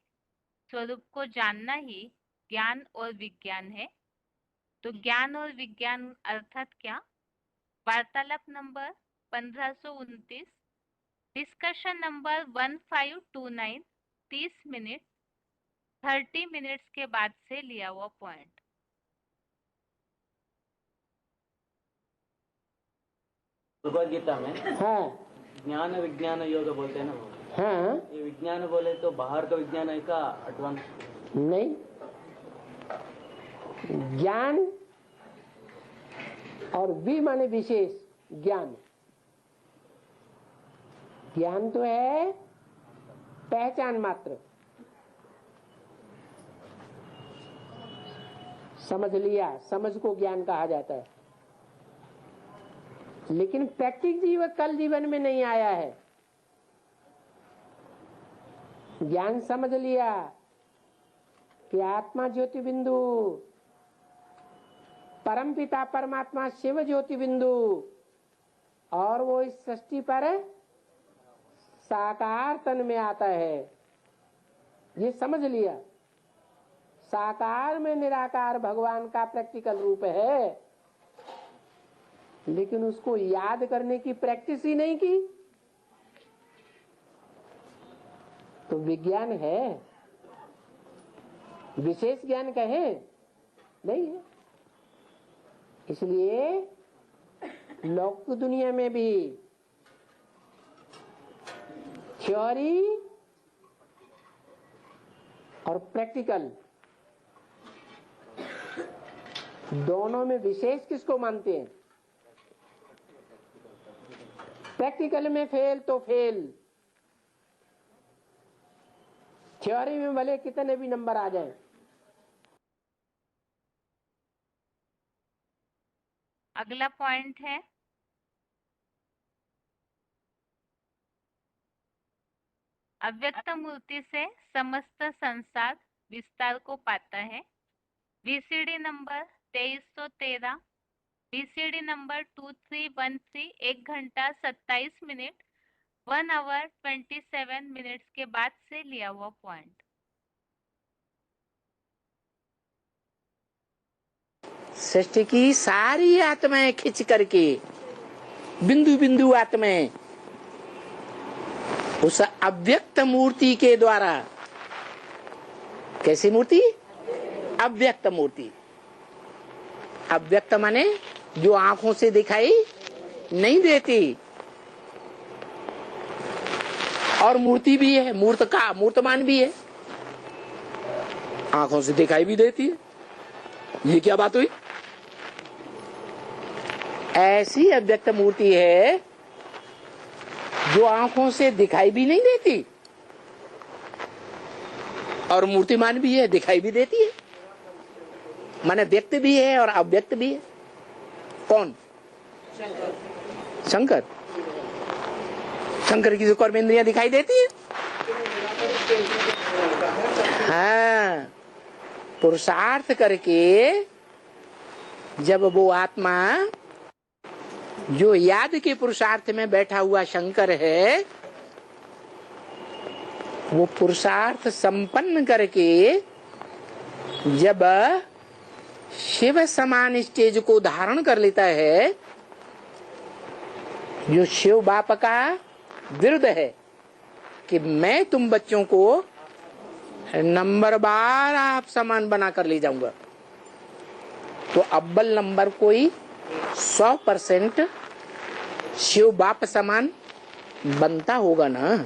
स्वरूप को जानना ही ज्ञान और विज्ञान है। तो ज्ञान और विज्ञान अर्थात क्या? वार्तालाप number 1529, discussion number 1529, 30 minute 30 minutes के बाद से लिया हुआ पॉइंट। भगवद गीता में हाँ ज्ञान विज्ञान योग बोलते हैं ना वो। हाँ ये विज्ञान बोले तो बाहर का विज्ञान है का एडवांस? नहीं, ज्ञान और वि माने विशेष ज्ञान। ज्ञान तो है पहचान मात्र, समझ लिया, समझ को ज्ञान कहा जाता है। लेकिन प्रैक्टिक जीवन कल जीवन में नहीं आया है। ज्ञान समझ लिया कि आत्मा ज्योति बिंदु, परम पिता परमात्मा शिव ज्योति बिंदु, और वो इस सृष्टि पर साकार तन में आता है, ये समझ लिया। साकार में निराकार भगवान का प्रैक्टिकल रूप है, लेकिन उसको याद करने की प्रैक्टिस ही नहीं की, तो विज्ञान है, विशेष ज्ञान कहे नहीं है। इसलिए लौकिक दुनिया में भी थ्योरी और प्रैक्टिकल दोनों में विशेष किसको मानते हैं? प्रैक्टिकल में फेल तो फेल, थ्योरी में भले कितने भी नंबर आ जाएं। अगला पॉइंट है अव्यक्त मूर्ति से समस्त संसार विस्तार को पाता है। वीसीडी नंबर 2313, वीसीडी नंबर 2313, 1 घंटा 27 मिनट 1 आवर 27 मिनट्स के बाद से लिया हुआ पॉइंट। सृष्टि की सारी आत्माएं खिंच करके बिंदु बिंदु आत्माएं उस अव्यक्त मूर्ति के द्वारा, कैसी मूर्ति? अव्यक्त मूर्ति। अव्यक्त माने जो आंखों से दिखाई नहीं देती, और मूर्ति भी है, मूर्तमान भी है, आंखों से दिखाई भी देती है। ये क्या बात हुई? ऐसी अव्यक्त मूर्ति है जो आंखों से दिखाई भी नहीं देती, और मूर्तिमान भी है, दिखाई भी देती है। माने व्यक्त भी है और अव्यक्त भी है। कौन? शंकर। शंकर की जो कर्मेंद्रियां दिखाई देती है। हाँ, पुरुषार्थ करके जब वो आत्मा जो याद के पुरुषार्थ में बैठा हुआ शंकर है, वो पुरुषार्थ संपन्न करके जब शिव समान स्टेज को धारण कर लेता है, जो शिव बाप का विरुद्ध है कि मैं तुम बच्चों को नंबर बार आप समान बना कर ले जाऊंगा, तो अव्वल नंबर कोई 100% शिव बाप समान बनता होगा ना?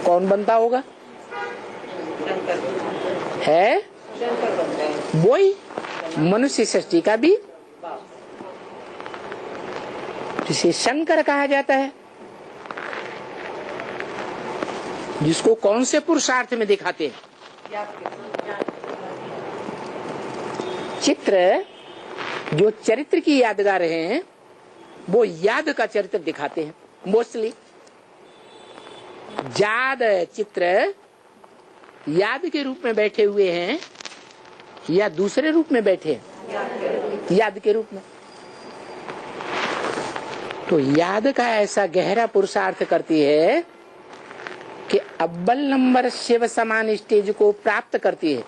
कौन बनता होगा? है वही मनुष्य सृष्टि का भी, जिसे शंकर कहा जाता है, जिसको कौन से पुरुषार्थ में दिखाते हैं? चित्र जो चरित्र की यादगार हैं, वो याद का चरित्र दिखाते हैं। मोस्टली याद चित्र याद के रूप में बैठे हुए हैं या दूसरे रूप में बैठे हैं? याद के रूप में। तो याद का ऐसा गहरा पुरुषार्थ करती है कि अव्वल नंबर शिव समान स्टेज को प्राप्त करती है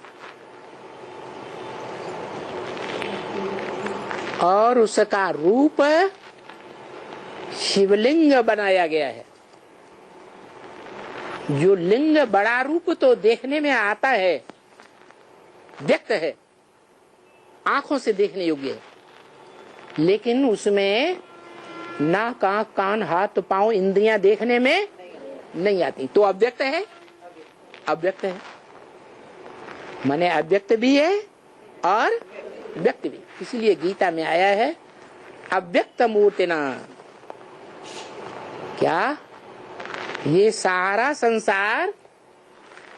और उसका रूप शिवलिंग बनाया गया है। जो लिंग बड़ा रूप तो देखने में आता है, व्यक्त है, आंखों से देखने योग्य है, लेकिन उसमें नाक, आंख, कान, हाथ, पांव, इंद्रियां देखने में नहीं आती, तो अव्यक्त है। अव्यक्त है माने अव्यक्त भी है और व्यक्त भी। इसलिए गीता में आया है अव्यक्त मूर्तिना। क्या ये सारा संसार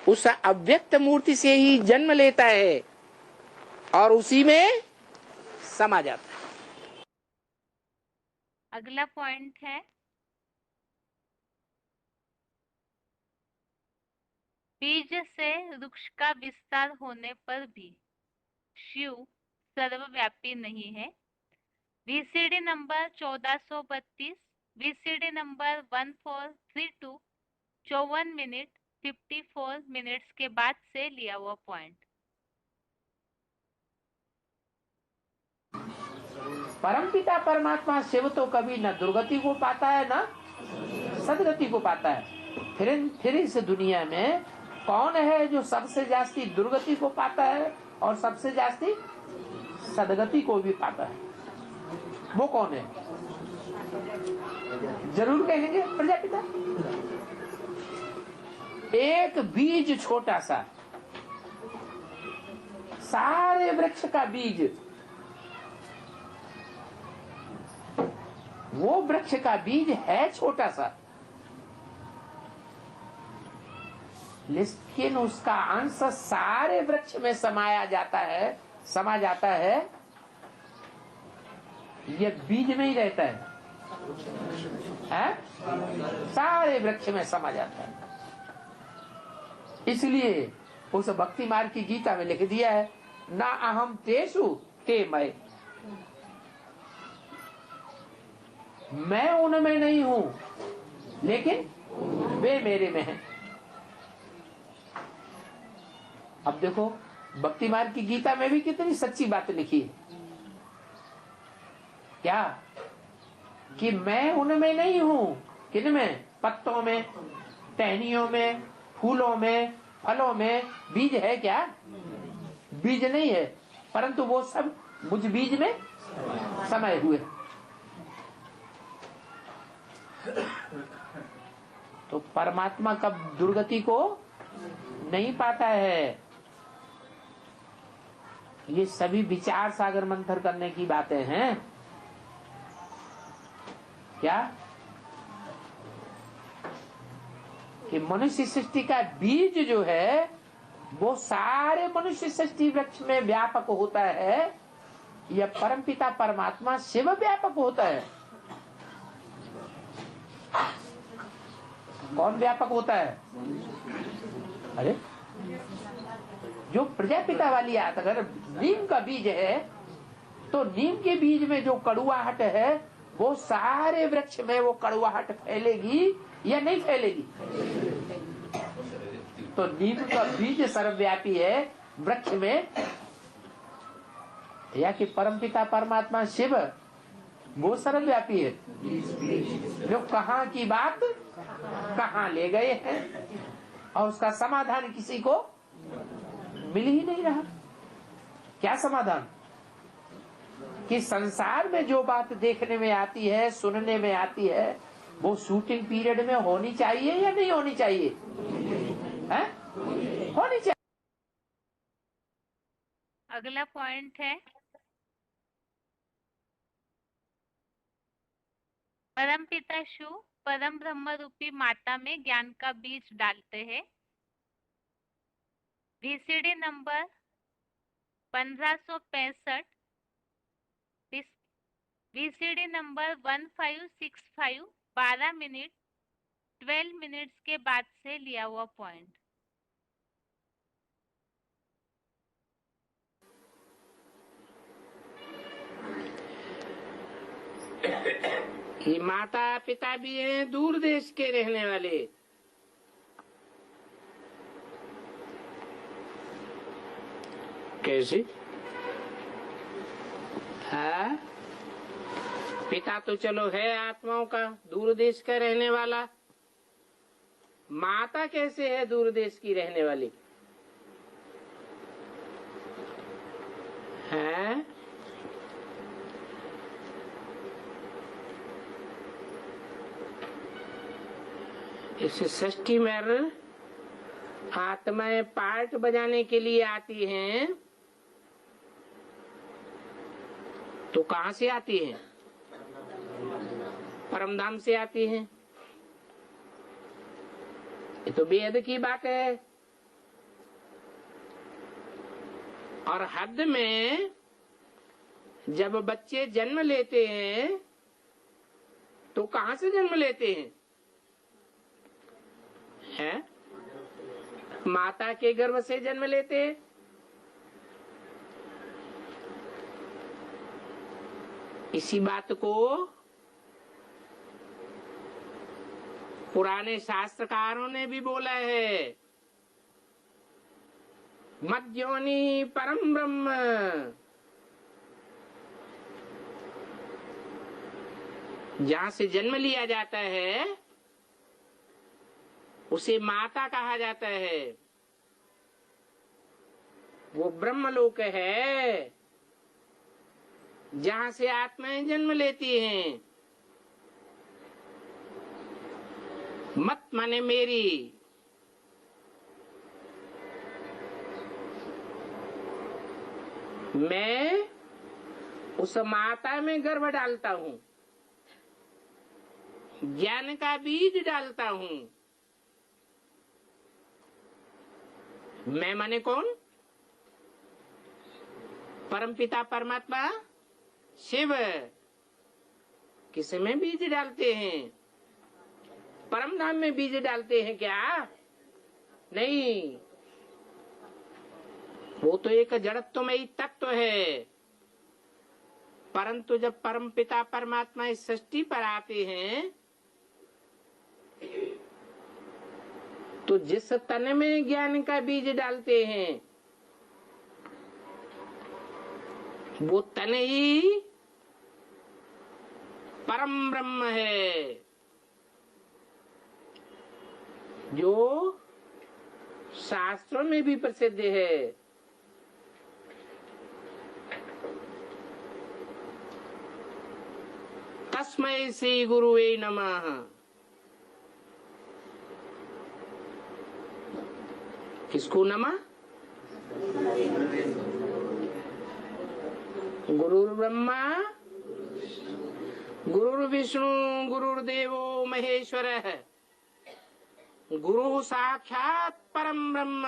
उस अव्यक्त मूर्ति से ही जन्म लेता है और उसी में समा जाता है। अगला पॉइंट है बीज से वृक्ष का विस्तार होने पर भी शिव सर्वव्यापी नहीं है। VCD number 1432, VCD number 1432, 54 minute 54 minutes के बाद से लिया हुआ पॉइंट। परमपिता परमात्मा शिव तो कभी न दुर्गति को पाता है न सदगति को पाता है। फिर इस दुनिया में कौन है जो सबसे जास्ती दुर्गति को पाता है और सबसे जास्ती सदगति को भी पाता है? वो कौन है? जरूर कहेंगे प्रजापिता। एक बीज छोटा सा, सारे वृक्ष का बीज, वो वृक्ष का बीज है छोटा सा, लेकिन उसका अंश सारे वृक्ष में समा जाता है। ये बीज में ही रहता है? सारे वृक्ष में समा जाता है। इसलिए उस भक्ति मार्ग की गीता में लिख दिया है ना अहम तेषु ते मैं उनमें नहीं हूं लेकिन वे मेरे में हैं। अब देखो भक्ति मार्ग की गीता में भी कितनी सच्ची बात लिखी है। क्या कि मैं उनमें नहीं हूं, किनमें? पत्तों में, टहनियों में, फूलों में, फलों में। बीज है क्या? बीज नहीं है, परंतु वो सब मुझ बीज में समाये हुए। तो परमात्मा कब दुर्गति को नहीं पाता है। ये सभी विचार सागर मंथन करने की बातें हैं। क्या कि मनुष्य सृष्टि का बीज जो है वो सारे मनुष्य सृष्टि वृक्ष में व्यापक होता है, या परमपिता परमात्मा शिव व्यापक होता है? कौन व्यापक होता है? अरे जो प्रजापिता वाली आत, अगर नीम का बीज है तो नीम के बीज में जो कड़ुआहट है वो सारे वृक्ष में वो कड़ुआहट फैलेगी या नहीं फैलेगी? तो नीम का बीज सर्वव्यापी है वृक्ष में, या कि परमपिता परमात्मा शिव वो सर्वव्यापी है? जो कहाँ की बात कहाँ ले गए हैं और उसका समाधान किसी को मिल ही नहीं रहा। क्या समाधान? कि संसार में जो बात देखने में आती है, सुनने में आती है, वो शूटिंग पीरियड में होनी चाहिए या नहीं होनी चाहिए? है? होनी चाहिए। अगला पॉइंट है परम पिता शिव परम ब्रह्म रूपी माता में ज्ञान का बीज डालते हैं। VCD number 1565, VCD number 1565, 12 minute 12 minutes के बाद से लिया हुआ पॉइंट। ये माता पिता भी हैं दूर देश के रहने वाले। कैसे? हाँ, पिता तो चलो है आत्माओं का दूर देश का रहने वाला, माता कैसे है दूर देश की रहने वाली? है इस सृष्टि में आत्माएं पार्ट बजाने के लिए आती हैं, तो कहां से आती हैं? परमधाम से आती हैं। ये तो वेद की बात है। और हद में जब बच्चे जन्म लेते हैं तो कहां से जन्म लेते हैं? हैं? माता के गर्भ से जन्म लेते हैं। इसी बात को पुराने शास्त्रकारों ने भी बोला है, मध्योनि परम ब्रह्म। जहां से जन्म लिया जाता है उसे माता कहा जाता है, वो ब्रह्मलोक है जहां से आत्माएं जन्म लेती हैं। मत माने मेरी, मैं उस माता में गर्भ डालता हूं, ज्ञान का बीज डालता हूं। मैं माने कौन? परमपिता परमात्मा शिव। किस में बीज डालते हैं? परम धाम में बीज डालते हैं क्या? नहीं, वो तो एक जड़त्वमयी तत्व है। परंतु जब परम पिता परमात्मा इस सृष्टि पर आते हैं तो जिस तन में ज्ञान का बीज डालते हैं वो तन ही परम ब्रह्म है, जो शास्त्रों में भी प्रसिद्ध है। तस्मै श्री गुरुवे नमः। किसको नमः? गुरुर् ब्रह्मा गुरुर्विष्णु गुरुर्देवो महेश्वरः, गुरु साक्षात परम ब्रह्म।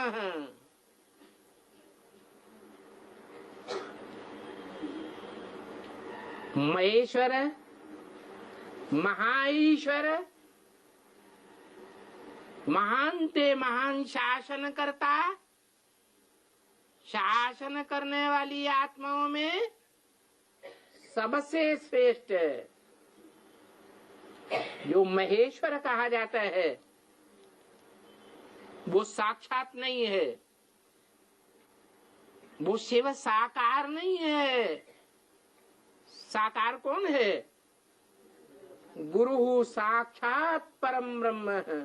महेश्वर, महाईश्वर, महान ते महान शासन करता, शासन करने वाली आत्माओं में सबसे श्रेष्ठ जो महेश्वर कहा जाता है वो साक्षात नहीं है, वो शिव साकार नहीं है। साकार कौन है? गुरु साक्षात परम ब्रह्म है,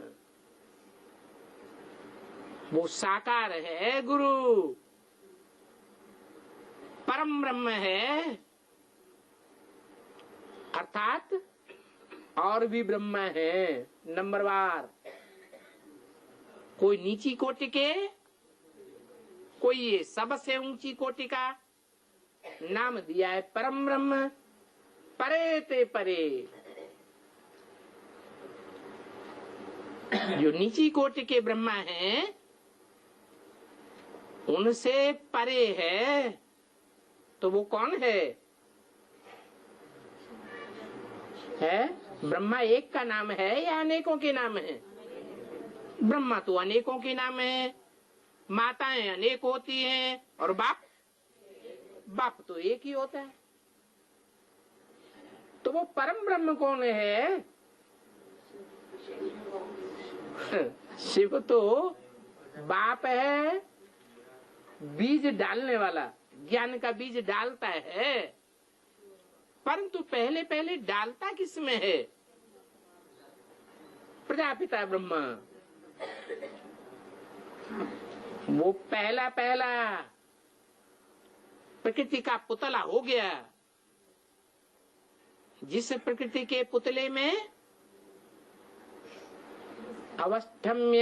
वो साकार है। गुरु परम ब्रह्म है, अर्थात और भी ब्रह्म है नंबरवार। कोई नीची कोटि के, कोई ये सबसे ऊंची कोटि का नाम दिया है परम ब्रह्म। परे ते परे, जो नीची कोटि के ब्रह्मा हैं उनसे परे है, तो वो कौन है? ब्रह्मा एक का नाम है या अनेकों के नाम है? ब्रह्मा तो अनेकों के नाम है, माताएं अनेक होती हैं और बाप तो एक ही होता है। तो तो वो परम ब्रह्म कौन है? शिव तो बाप है, बीज डालने वाला, ज्ञान का बीज डालता है, परंतु पहले पहले डालता किसमें है? प्रजापिता ब्रह्मा। वो पहला पहला प्रकृति का पुतला हो गया। जिस प्रकृति के पुतले में अवस्थम्य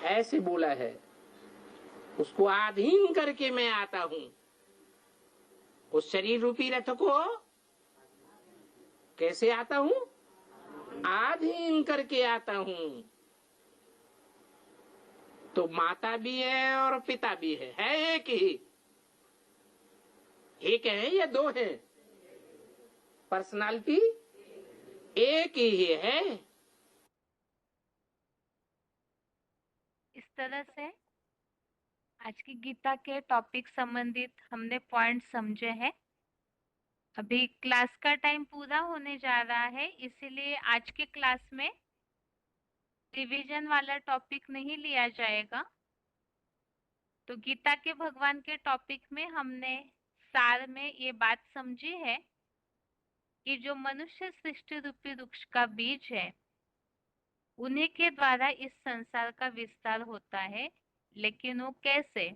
ऐसे बोला है, उसको आधीन करके मैं आता हूं। उस शरीर रूपी रथ को कैसे आता हूं? आधीन करके आता हूं। तो माता भी है और पिता भी है एक ही? एक है या दो हैं? पर्सनालिटी एक ही है। इस तरह से आज की गीता के टॉपिक संबंधित हमने पॉइंट समझे हैं। अभी क्लास का टाइम पूरा होने जा रहा है, इसीलिए आज के क्लास में रिवीजन वाला टॉपिक नहीं लिया जाएगा। तो गीता के भगवान के टॉपिक में हमने सार में ये बात समझी है कि जो मनुष्य सृष्टि रूपी वृक्ष का बीज है, उन्हीं के द्वारा इस संसार का विस्तार होता है। लेकिन वो कैसे?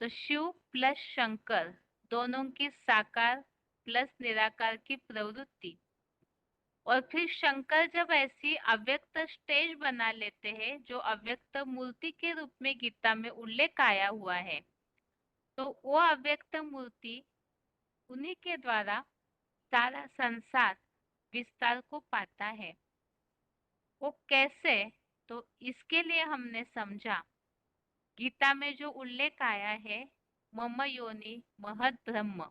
तो शिव प्लस शंकर दोनों की साकार प्लस निराकार की प्रवृत्ति, और फिर शंकर जब ऐसी अव्यक्त स्टेज बना लेते हैं जो अव्यक्त मूर्ति के रूप में गीता में उल्लेख आया हुआ है, तो वो अव्यक्त मूर्ति उन्हीं के द्वारा सारा संसार विस्तार को पाता है। वो कैसे? तो इसके लिए हमने समझा गीता में जो उल्लेख आया है, मम योनि महद ब्रह्म,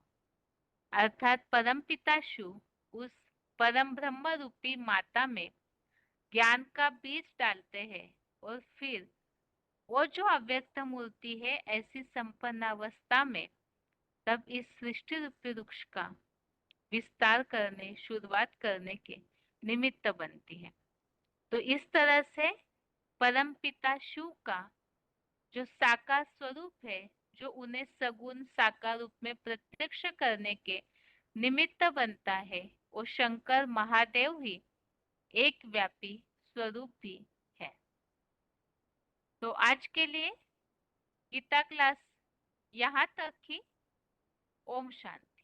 अर्थात परमपिता शिव उस परम ब्रह्म रूपी माता में ज्ञान का बीज डालते हैं, और फिर वो जो अव्यक्त मूर्ति है ऐसी संपन्न अवस्था में तब इस सृष्टि रूपी वृक्ष का विस्तार करने, शुरुआत करने के निमित्त बनती है। तो इस तरह से परम पिता शिव का जो साकार स्वरूप है, जो उन्हें सगुण साकार रूप में प्रत्यक्ष करने के निमित्त बनता है, वो शंकर महादेव ही एक व्यापी स्वरूप भी है। तो आज के लिए गीता क्लास यहाँ तक ही। ओम शांति।